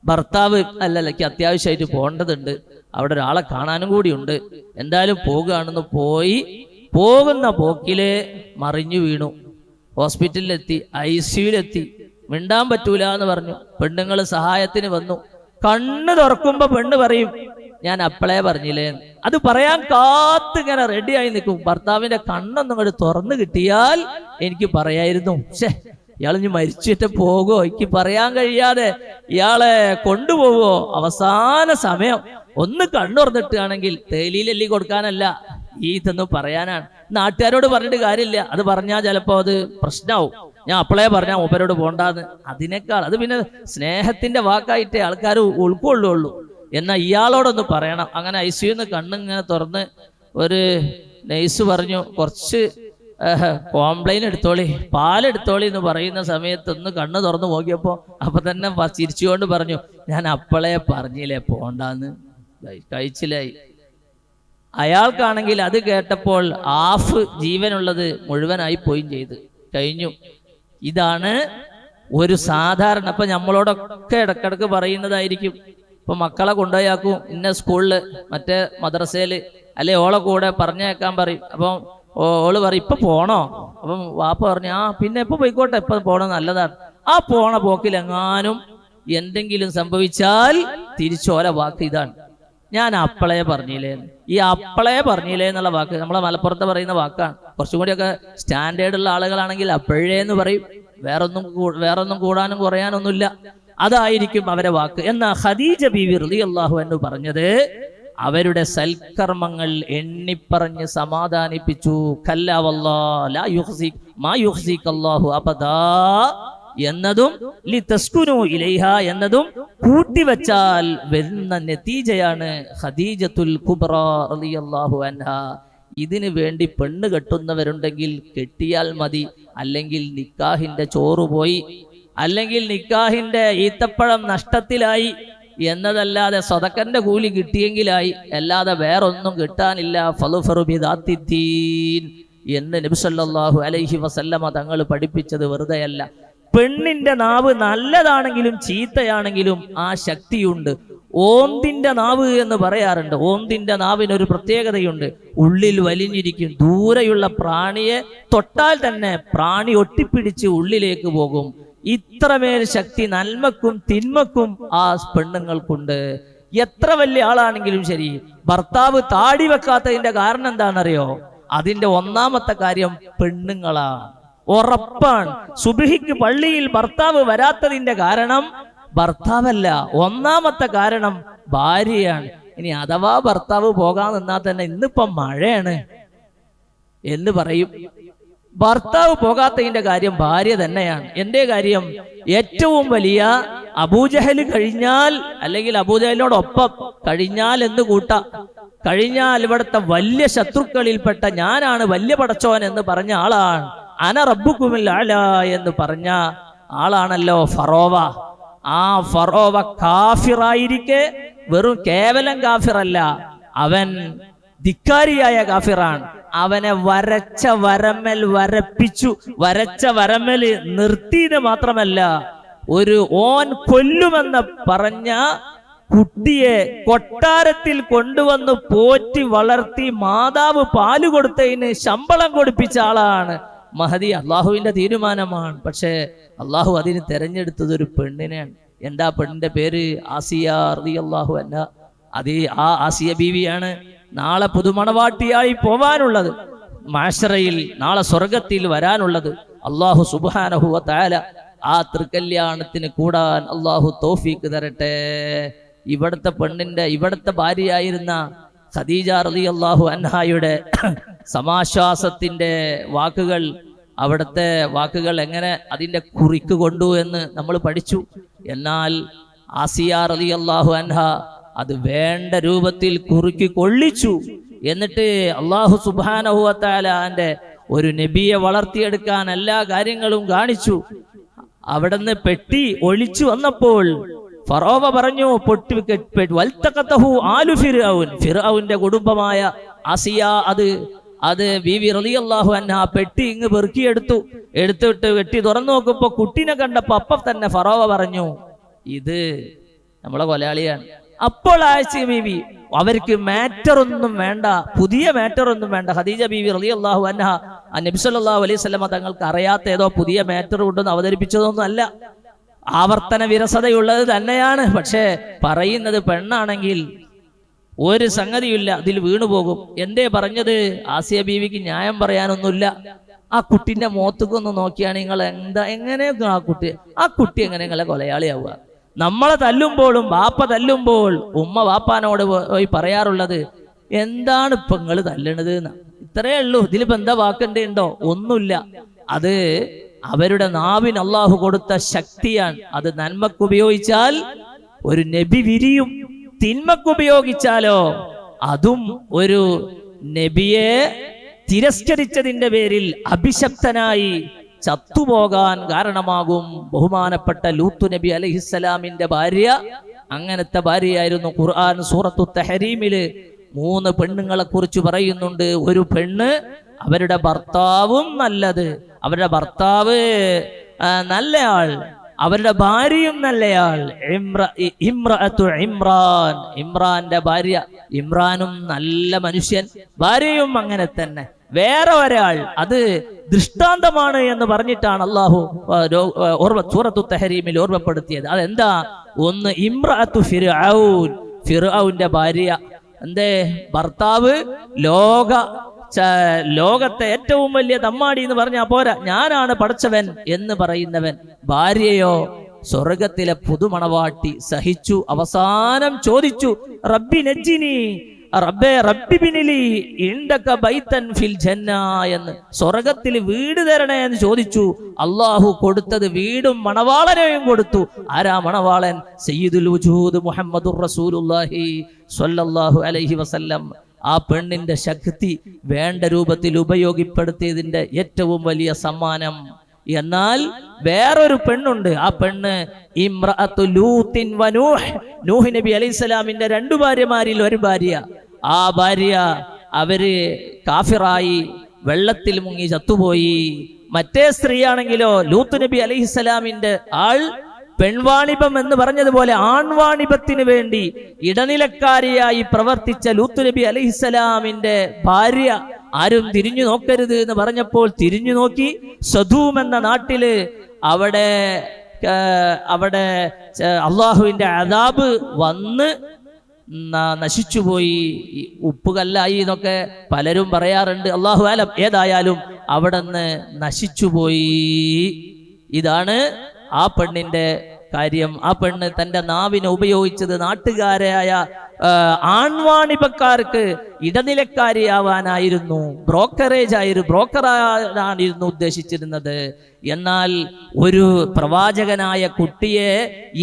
ഭർത്താവ് അല്ലല്ലക്ക് അത്യാവശ്യമായിട്ട് പോകേണ്ടതുണ്ട്, അവിടെ ഒരാളെ കാണാനും കൂടി ഉണ്ട്, എന്തായാലും പോകുകയാണെന്ന് പോയി. പോകുന്ന പോക്കില് മറിഞ്ഞു വീണു, ഹോസ്പിറ്റലിലെത്തി, ICUലെത്തി. മിണ്ടാൻ പറ്റൂല എന്ന് പറഞ്ഞു. പെണ്ണുങ്ങൾ സഹായത്തിന് വന്നു. കണ്ണ് തുറക്കുമ്പോ പെണ്ണ് പറയും, ഞാൻ അപ്പളേ പറഞ്ഞില്ലേ. അത് പറയാൻ കാത്തിങ്ങനെ റെഡിയായി നിൽക്കും. ഭർത്താവിന്റെ കണ്ണൊന്നും കൂടി തുറന്നു കിട്ടിയാൽ എനിക്ക് പറയായിരുന്നു, പക്ഷേ ഇയാളിഞ്ഞ് മരിച്ചിട്ട് പോകുമോ, എനിക്ക് പറയാൻ കഴിയാതെ ഇയാളെ കൊണ്ടുപോവോ. അവസാന സമയം ഒന്ന് കണ്ണുറന്നിട്ടാണെങ്കിൽ തേലിയിലെല്ലി കൊടുക്കാനല്ല, ഇതൊന്നും പറയാനാണ്. നാട്ടുകാരോട് പറഞ്ഞിട്ട് കാര്യമില്ല, അത് പറഞ്ഞാൽ ചിലപ്പോ അത് പ്രശ്നമാവും. ഞാൻ അപ്പളേ പറഞ്ഞാൽ മൂപ്പരോട് പോണ്ടാന്ന്. അതിനേക്കാൾ അത് പിന്നെ സ്നേഹത്തിന്റെ വാക്കായിട്ടേ ആൾക്കാർ ഉൾക്കൊള്ളുള്ളൂ. എന്നാൽ ഇയാളോടൊന്ന് പറയണം. അങ്ങനെ ICUന്ന് കണ്ണിങ്ങനെ തുറന്ന് ഒരു നഴ്സ് പറഞ്ഞു, കുറച്ച് കോംപ്ലൈൻ എടുത്തോളി, പാലെടുത്തോളി എന്ന് പറയുന്ന സമയത്ത് ഒന്ന് കണ്ണ് തുറന്നു നോക്കിയപ്പോ അപ്പൊ തന്നെ ചിരിച്ചുകൊണ്ട് പറഞ്ഞു, ഞാൻ അപ്പളേ പറഞ്ഞില്ലേ പോണ്ടാന്ന്, കഴിച്ചിലായി. അയാൾക്കാണെങ്കിൽ അത് കേട്ടപ്പോൾ ഹാഫ് ജീവനുള്ളത് മുഴുവനായി പോയും ചെയ്ത് കഴിഞ്ഞു. ഇതാണ് ഒരു സാധാരണ, ഇപ്പൊ നമ്മളോടൊക്കെ ഇടക്കിടക്ക് പറയുന്നതായിരിക്കും. ഇപ്പൊ മക്കളെ കൊണ്ടുപോയാക്കും ഇന്ന സ്കൂളില് മറ്റേ മദ്രസയില് അല്ലെ ഓളെ കൂടെ പറഞ്ഞേക്കാൻ പറയും. അപ്പം ഓള് പറയും ഇപ്പൊ പോണോ? അപ്പം വാപ്പ പറഞ്ഞു പിന്നെ ഇപ്പൊ പോയിക്കോട്ടെ, ഇപ്പൊ പോണ നല്ലതാണ്. ആ പോണ പോക്കിലെങ്ങാനും എന്തെങ്കിലും സംഭവിച്ചാൽ തിരിച്ചോല വാക്ക് ഇതാണ്, ഞാൻ അപ്പളേ പറഞ്ഞില്ലേ. ഈ അപ്പളേ പറഞ്ഞില്ലേ എന്നുള്ള വാക്ക് നമ്മളെ മലപ്പുറത്ത് പറയുന്ന വാക്കാണ്. കുറച്ചും കൂടിയൊക്കെ സ്റ്റാൻഡേർഡ് ഉള്ള ആളുകളാണെങ്കിൽ അപ്പോഴേ എന്ന് പറയും. വേറൊന്നും കൂടാനും കുറയാനൊന്നുമില്ല. അതായിരിക്കും അവരെ വാക്ക്. എന്നാ ഖദീജ ബീവി റളിയല്ലാഹു അൻഹു പറഞ്ഞത് അവരുടെ സൽക്കർമ്മങ്ങൾ എണ്ണിപ്പറഞ്ഞ് സമാധാനിപ്പിച്ചു. കല്ലാ വല്ലാഹി ലാ യുഖ്സിക മാ യുഖ്സിക അല്ലാഹു അബദാ എന്നതും ലിതസ്കുനു ഇലൈഹ എന്നതും കൂട്ടിവെച്ചാൽ വരുന്ന നതീജയാണ് ഖദീജത്തുൽ കുബ്ര റളിയല്ലാഹു അൻഹാ. ഇതിനു വേണ്ടി പെണ്ണ് കെട്ടുന്നവരുണ്ടെങ്കിൽ കെട്ടിയാൽ മതി, അല്ലെങ്കിൽ നിക്കാഹിന്റെ ചോറ് പോയി, അല്ലെങ്കിൽ നിക്കാഹിന്റെ ഈത്തപ്പഴം നഷ്ടത്തിലായി എന്നതല്ലാതെ സദക്കന്റെ കൂലി കിട്ടിയെങ്കിലായി, അല്ലാതെ വേറൊന്നും കിട്ടാനില്ല. ഫളുഫറു ബിദാത്തിദ്ദീൻ എന്ന് നബി സല്ലല്ലാഹു അലൈഹി വസല്ലമ തങ്ങൾ പഠിപ്പിച്ചത് വെറുതെയല്ല. പെണ്ണിന്റെ നാവ് നല്ലതാണെങ്കിലും ചീത്തയാണെങ്കിലും ആ ശക്തിയുണ്ട്. ഓന്തിന്റെ നാവ് എന്ന് പറയാറുണ്ട്. ഓന്തിന്റെ നാവിനൊരു പ്രത്യേകതയുണ്ട്, ഉള്ളിൽ വലിഞ്ഞിരിക്കും. ദൂരെയുള്ള പ്രാണിയെ തൊട്ടാൽ തന്നെ പ്രാണി ഒട്ടിപ്പിടിച്ച് ഉള്ളിലേക്ക് പോകും. ഇത്രമേൽ ശക്തി നന്മക്കും തിന്മക്കും ആ പെണ്ണുങ്ങൾക്കുണ്ട്. എത്ര വലിയ ആളാണെങ്കിലും ശരി, ഭർത്താവ് താടി വെക്കാത്തതിന്റെ കാരണം എന്താണെന്നറിയോ? അതിന്റെ ഒന്നാമത്തെ കാര്യം പെണ്ണുങ്ങളാണ്, ഉറപ്പാണ്. സുബ്ഹിക്ക് പള്ളിയിൽ ഭർത്താവ് വരാത്തതിന്റെ കാരണം ഭർത്താവല്ല, ഒന്നാമത്തെ കാരണം ഭാര്യയാണ്. ഇനി അഥവാ ഭർത്താവ് പോകാൻ നിന്നാൽ തന്നെ ഇന്നിപ്പം മഴയാണ് എന്ന് പറയും. ഭർത്താവ് പോകാത്തതിന്റെ കാര്യം ഭാര്യ തന്നെയാണ്. എന്റെ കാര്യം ഏറ്റവും വലിയ അബൂജഹൽ കഴിഞ്ഞാൽ, അല്ലെങ്കിൽ അബൂജഹലിനോടൊപ്പം കഴിഞ്ഞാൽ എന്ന് കൂട്ടാം, കഴിഞ്ഞാൽ ഇവിടുത്തെ വലിയ ശത്രുക്കളിൽപ്പെട്ട ഞാനാണ് വലിയ പടച്ചോൻ എന്ന് പറഞ്ഞ ആളാണ്. അന റബ്ബുക്കുമിൽ അഅ്ലാ എന്ന് പറഞ്ഞ ആളാണല്ലോ ഫറോവ. ആ ഫറോവ കാഫിറായിരിക്കെ വെറും കേവലം കാഫിറല്ല, അവൻ ധിക്കാരിയായ കാഫിറാണ്. അവനെ വരച്ച വരമ്മൽ വരപ്പിച്ചു. വരച്ച വരമ്മൽ നിർത്തിയത് മാത്രമല്ല, ഒരു ഓൻ കൊല്ലുമെന്ന് പറഞ്ഞ കുട്ടിയെ കൊട്ടാരത്തിൽ കൊണ്ടുവന്ന് പോറ്റി വളർത്തി മാതാവ് പാല് കൊടുത്തതിന് ശമ്പളം കൊടുപ്പിച്ച ആളാണ് മഹദി. അള്ളാഹുവിന്റെ തീരുമാനമാണ്. പക്ഷേ അള്ളാഹു അതിന് തെരഞ്ഞെടുത്തത് ഒരു പെണ്ണിനെയാണ്. എന്താ പെണ്ണിന്റെ പേര്? ആസിയ റളിയല്ലാഹു അൻഹ. അത് ആ ആസിയ ബീവിയാണ് നാളെ പുതുമണവാട്ടിയായി പോവാനുള്ളത്, മാശറയിൽ നാളെ സ്വർഗത്തിൽ വരാനുള്ളത്. അള്ളാഹു സുബ്ഹാനഹു വ തആല ആ തൃക്കല്യാണത്തിന് കൂടാൻ അള്ളാഹു തൗഫീക്ക് തരട്ടെ. ഇവിടുത്തെ ഭാര്യയായിരുന്ന ഖദീജ റളിയല്ലാഹു അൻഹായുടെ സമാശ്വാസത്തിന്റെ വാക്കുകൾ, അവിടുത്തെ വാക്കുകൾ എങ്ങനെ അതിന്റെ കുറിക്ക് കൊണ്ടു എന്ന് നമ്മൾ പഠിച്ചു. എന്നാൽ ആസിയ റളിയല്ലാഹു അൻഹ അത് വേണ്ട രൂപത്തിൽ കുറുക്കി കൊള്ളിച്ചു. എന്നിട്ട് അള്ളാഹു സുബ്ഹാനഹു വ തആലന്റെ ഒരു നബിയെ വളർത്തിയെടുക്കാൻ എല്ലാ കാര്യങ്ങളും കാണിച്ചു. അവിടുന്ന് പെട്ടി ഒളിച്ചു വന്നപ്പോൾ ഫറോവ പറഞ്ഞു ഫിർഔന്റെ കുടുംബമായ ആസിയ അത് ബീവി റളിയല്ലാഹു അൻഹ പെട്ടി ഇങ്ങ് എടുത്തിട്ട് വെട്ടി തുറന്നു നോക്കുമ്പോ കുട്ടിനെ കണ്ടപ്പോ അപ്പം തന്നെ ഫറോവ പറഞ്ഞു ഇത് നമ്മളെ കൊലയാളിയാണ്. അപ്പോൾ ആയിഷ ബീവി അവർക്ക് മാറ്ററൊന്നും വേണ്ട, പുതിയ മാറ്ററൊന്നും വേണ്ട. ഖദീജ ബീവി റളിയല്ലാഹു അൻഹ നബി സല്ലല്ലാഹു അലൈഹി വസല്ലമ തങ്ങൾക്ക് അറിയാത്ത ഏതോ പുതിയ മാറ്റർ കൊണ്ടൊന്നും അവതരിപ്പിച്ചതൊന്നും അല്ല, ആവർത്തന വിരസതയുള്ളത് തന്നെയാണ്. പക്ഷേ പറയുന്നത് പെണ്ണാണെങ്കിൽ ഒരു സംഗതിയില്ല, അതിൽ വീണുപോകും. എന്തേ പറഞ്ഞത്? ആസിയ ബീവിക്ക് ന്യായം പറയാനൊന്നുമില്ല. ആ കുട്ടിന്റെ മുഖത്തേക്കൊന്ന് നോക്കിയാണ് എങ്ങനെയൊക്കെ ആ കുട്ടി എങ്ങനെ നിങ്ങളെ കൊലയാളിയാവുക? നമ്മളെ തല്ലുമ്പോഴും ബാപ്പ തല്ലുമ്പോൾ ഉമ്മ ബാപ്പാനോട് പോയി പറയാറുള്ളത് എന്താണ് ഇപ്പൊ നിങ്ങള് തല്ലണത് എന്ന്. ഇത്രയേ ഉള്ളൂ. ഇതിലിപ്പോ എന്താ വാക്കണ്ടോ? ഒന്നുമില്ല. അത് അവരുടെ നാവിന് അള്ളാഹു കൊടുത്ത ശക്തിയാണ്. അത് നന്മക്ക് ഉപയോഗിച്ചാൽ ഒരു നബി വിരിയും, തിന്മക്ക് ഉപയോഗിച്ചാലോ അതും ഒരു നബിയെ തിരസ്കരിച്ചതിന്റെ പേരിൽ അഭിശപ്തനായി ചത്തുപോകാൻ കാരണമാകും. ബഹുമാനപ്പെട്ട ലൂത്ത് നബി അലൈഹിസ്സലാമിന്റെ ഭാര്യ അങ്ങനത്തെ ഭാര്യയായിരുന്നു. ഖുർആൻ സൂറത്തു തഹരീമില് 3 പെണ്ണുങ്ങളെ കുറിച്ച് പറയുന്നുണ്ട്. ഒരു പെണ്ണ്, അവരുടെ ഭർത്താവും നല്ലത്, അവരുടെ ഭർത്താവ് നല്ലയാൾ, അവരുടെ ഭാര്യയും നല്ലയാൾ. ഇമ്രഅത്തു ഇമ്രാൻ, ഇമ്രാന്റെ ഭാര്യ, ഇമ്രാനും നല്ല മനുഷ്യൻ, ഭാര്യയും അങ്ങനെ തന്നെ. വേറെ ഒരാൾ, അത് ദൃഷ്ടാന്തമാണ് എന്ന് പറഞ്ഞിട്ടാണ് അള്ളാഹു സൂറത്തു തഹരീമിൽ ഓർമ്മപ്പെടുത്തിയത്. അതെന്താ? ഒന്ന് ഇമ്രഅത്തു ഫിർഔൻ, ഫിർഔന്റെ ഭാര്യ. എന്തേ? ഭർത്താവ് ലോകത്തെ ഏറ്റവും വലിയ തമ്മാടി എന്ന് പറഞ്ഞാ പോരാ, ഞാനാണ് പഠിച്ചവൻ എന്ന് പറയുന്നവൻ. ഭാര്യയോ സ്വർഗത്തിലെ പുതുമണവാട്ടി. സഹിച്ചു, അവസാനം ചോദിച്ചു, റബ്ബി നജ്ജിനി, റബ്ബേ റബ്ബി ബിനിലി ഇൻദക ബൈതൻ ഫിൽ ജന്ന എന്ന്, സ്വർഗത്തിൽ വീട് തരണേ എന്ന് ചോദിച്ചു. അള്ളാഹു കൊടുത്തത് വീടും മണവാളനെയും കൊടുത്തു. ആരാ മണവാളൻ? സയ്യിദുൽ വജൂദ് മുഹമ്മദുർ റസൂലുള്ളാഹി സ്വല്ലല്ലാഹു അലൈഹി വസല്ലം. ആ പെണ്ണിന്റെ ശക്തി വേണ്ട രൂപത്തിൽ ഉപയോഗപ്പെടുത്തിയതിന്റെ ഏറ്റവും വലിയ സമ്മാനം. എന്നാൽ വേറൊരു പെണ്ണുണ്ട്. ആ പെണ്ണ് ഇമ്രഅത്തു ലൂത്തിൻ വനൂഹ്, നൂഹ് നബി അലൈഹിസ്സലാമിന്റെ 2 ഭാര്യമാരിൽ ഒരു ഭാര്യ. ആ ഭാര്യ അവര് കാഫിറായി വെള്ളത്തിൽ മുങ്ങി ചത്തുപോയി. മറ്റേ സ്ത്രീയാണെങ്കിലോ ലൂത്ത് നബി അലൈഹിസ്സലാമിന്റെ ആൾ പെൺവാണിഭം എന്ന് പറഞ്ഞതുപോലെ ആൺവാണിഭത്തിന് വേണ്ടി ഇടനിലക്കാരിയായി പ്രവർത്തിച്ച ലൂത്ത് നബി അലൈഹിസ്സലാമിന്റെ ഭാര്യ ആരും തിരിഞ്ഞു നോക്കരുത് എന്ന് പറഞ്ഞപ്പോൾ തിരിഞ്ഞു നോക്കി. സദൂം എന്ന നാട്ടില് അവിടെ അള്ളാഹുവിന്റെ അദാബ് വന്ന് നശിച്ചുപോയി. ഉപ്പുകല്ലായി എന്നൊക്കെ പലരും പറയാറുണ്ട്, അള്ളാഹു ആലം. ഏതായാലും അവിടെ നിന്ന് നശിച്ചുപോയി. ഇതാണ് ആ പെണ്ണിന്റെ കാര്യം. ആ പെണ്ണ് തന്റെ നാവിനെ ഉപയോഗിച്ചത് നാട്ടുകാരായ ആൺവാണിഭക്കാർക്ക് ഇടനിലക്കാരിയാവാനായിരുന്നു, ബ്രോക്കറായിരുന്നു ഉദ്ദേശിച്ചിരുന്നത്. എന്നാൽ ഒരു പ്രവാചകനായ കുട്ടിയെ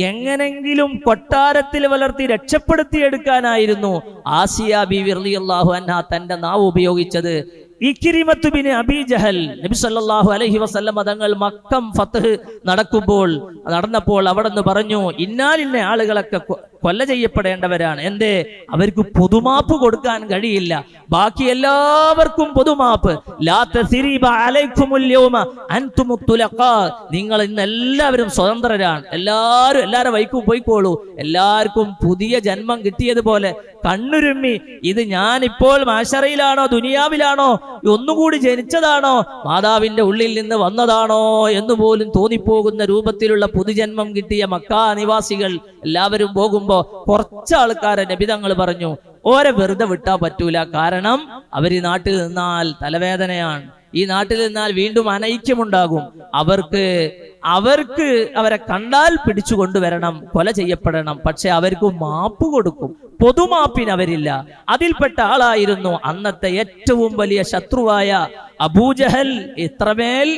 എങ്ങനെങ്കിലും കൊട്ടാരത്തിൽ വളർത്തി രക്ഷപ്പെടുത്തിയെടുക്കാനായിരുന്നു ആസിയ ബീവി റളിയല്ലാഹു അൻഹ തന്റെ നാവ് ഉപയോഗിച്ചത്. ഇക്രിമത്തു ബിൻ അബീ ജഹൽ, നബി സല്ലല്ലാഹു അലൈഹി വസല്ലം തങ്ങൾ മക്കം ഫത്ഹ് നടന്നപ്പോൾ അവിടെ നിന്ന് പറഞ്ഞു, ഇന്നാലിന്ന ആളുകളൊക്കെ കൊല്ല ചെയ്യപ്പെടേണ്ടവരാണ്. എന്തേ? അവർക്ക് പൊതുമാപ്പ് കൊടുക്കാൻ കഴിയില്ല. ബാക്കി എല്ലാവർക്കും പൊതുമാപ്പ്. ലാ തസ്രീബ അലൈക്കുമുൽ യൗമ അൻതുമുത് തുലഖാ, നിങ്ങൾ ഇന്ന് എല്ലാവരും സ്വതന്ത്രരാണ്. എല്ലാവരും വൈക്കും പോയിക്കോളൂ. എല്ലാവർക്കും പുതിയ ജന്മം കിട്ടിയതുപോലെ കണ്ണുരുമ്മി, ഇത് ഞാനിപ്പോൾ മാശറയിലാണോ ദുനിയാവിലാണോ, ഒന്നുകൂടി ജനിച്ചതാണോ, മാതാവിന്റെ ഉള്ളിൽ നിന്ന് വന്നതാണോ എന്ന് പോലും തോന്നിപ്പോകുന്ന രൂപത്തിലുള്ള പുതുജന്മം കിട്ടിയ മക്കാ നിവാസികൾ എല്ലാവരും പോകുമ്പോ കുറച്ച് ആൾക്കാരെ നബി തങ്ങൾ പറഞ്ഞു, ഓരെ വെറുതെ വിട്ടാ പറ്റൂല. കാരണം അവർ ഈ നാട്ടിൽ നിന്നാൽ തലവേദനയാണ്. ഈ നാട്ടിൽ നിന്നാൽ വീണ്ടും അനൈക്യമുണ്ടാകും. അവരെ കണ്ടാൽ പിടിച്ചു കൊണ്ടുവരണം, കൊല ചെയ്യപ്പെടണം. പക്ഷെ അവർക്ക് മാപ്പ് കൊടുക്കും. പൊതുമാപ്പിന് അവരില്ല. അതിൽപ്പെട്ട ആളായിരുന്നു അന്നത്തെ ഏറ്റവും വലിയ ശത്രുവായ അബൂജഹൽ. ഇത്രമേൽ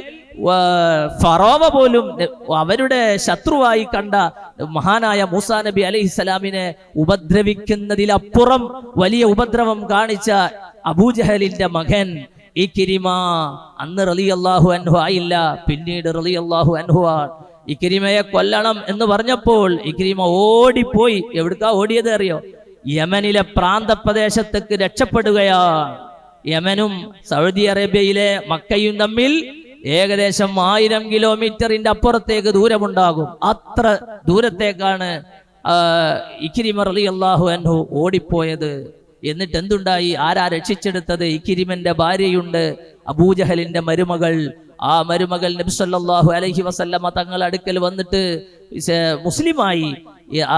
ഫറോവ പോലും അവരുടെ ശത്രുവായി കണ്ട മഹാനായ മൂസാ നബി അലൈഹിസ്സലാമിനെ ഉപദ്രവിക്കുന്നതിലപ്പുറം വലിയ ഉപദ്രവം കാണിച്ച അബൂജഹലിന്റെ മകൻ ഇക്രിമ അന്ന് റളിയല്ലാഹു അൻഹു ആയില്ല, പിന്നീട് റളിയല്ലാഹു അൻഹു ആണ്. ഇക്രിമയെ കൊല്ലണം എന്ന് പറഞ്ഞപ്പോൾ ഇക്രിമ ഓടിപ്പോയി. എവിടുക്കാ ഓടിയത് അറിയോ? യമനിലെ പ്രാന്തപ്രദേശത്തേക്ക് രക്ഷപ്പെടുകയാണ്. യമനും സൗദി അറേബ്യയിലെ മക്കയും തമ്മിൽ ഏകദേശം 1000 കിലോമീറ്ററിന്റെ അപ്പുറത്തേക്ക് ദൂരമുണ്ടാകും. അത്ര ദൂരത്തേക്കാണ് ഇക്രിമ റളിയല്ലാഹു അൻഹു ഓടിപ്പോയത്. എന്നിട്ട് എന്തുണ്ടായി? ആരാ രക്ഷിച്ചെടുത്തത്? ഇക്രിമന്റെ ഭാര്യയുണ്ട്, അബൂജഹലിന്റെ മരുമകൾ. ആ മരുമകൾ നബി സല്ലല്ലാഹു അലൈഹി വസല്ലമ തങ്ങൾ അടുക്കൽ വന്നിട്ട് മുസ്ലിമായി.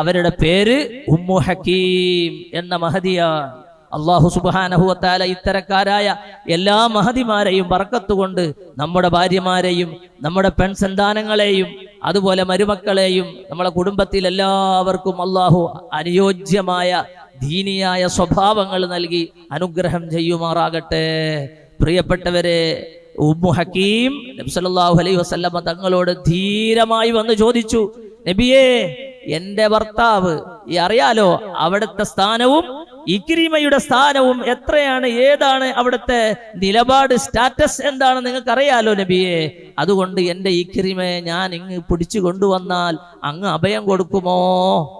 അവരുടെ പേര് ഉമ്മു ഹക്കീം എന്ന മഹദിയാണ്. അല്ലാഹു സുബ്ഹാനഹു വ തആല ഇത്തരക്കാരായ എല്ലാ മഹദിമാരെയും ബർക്കത്ത് കൊണ്ട് നമ്മുടെ ഭാര്യമാരെയും നമ്മുടെ പെൺസന്താനങ്ങളെയും അതുപോലെ മരുമക്കളെയും നമ്മുടെ കുടുംബത്തിൽ എല്ലാവർക്കും അല്ലാഹു അനുയോജ്യമായ ദീനിയായ സ്വഭാവങ്ങൾ നൽകി അനുഗ്രഹം ചെയ്യുമാറാകട്ടെ. പ്രിയപ്പെട്ടവരെ, ഉമ്മു ഹക്കീം നബി സല്ലല്ലാഹു അലൈഹി വസല്ലമ തങ്ങളോട് ധീരമായി വന്ന് ചോദിച്ചു, 'നബിയേ, എൻ്റെ ഭർത്താവ്, ഈ അറിയാലോ അവിടുത്തെ സ്ഥാനവും അവിടുത്തെ സ്ഥാനവും, അവിടുത്തെ സ്ഥാനവും, അവിടുത്തെ സ്ഥാനവും, അവിടുത്തെ സ്ഥാനവും, അവിടുത്തെ സ്ഥാനവും, അവിടുത്തെ സ്ഥാനവും, അവിടുത്തെ സ്ഥാനവും, അവിടുത്തെ സ്ഥാനവും, അവിടുത്തെ സ്ഥാനവും, അവിടുത്തെ സ്ഥാനവും, അവിടുത്തെ സ്ഥാനവും, ഇക്രിമയുടെ സ്ഥാനവും എത്രയാണ്, ഏതാണ് അവിടുത്തെ നിലപാട്, സ്റ്റാറ്റസ് എന്താണ് നിങ്ങൾക്ക് അറിയാലോ നബിയെ. അതുകൊണ്ട് എൻ്റെ ഇക്രിമയെ ഞാൻ ഇങ്ങ് പിടിച്ചു കൊണ്ടുവന്നാൽ അങ്ങ് അഭയം കൊടുക്കുമോ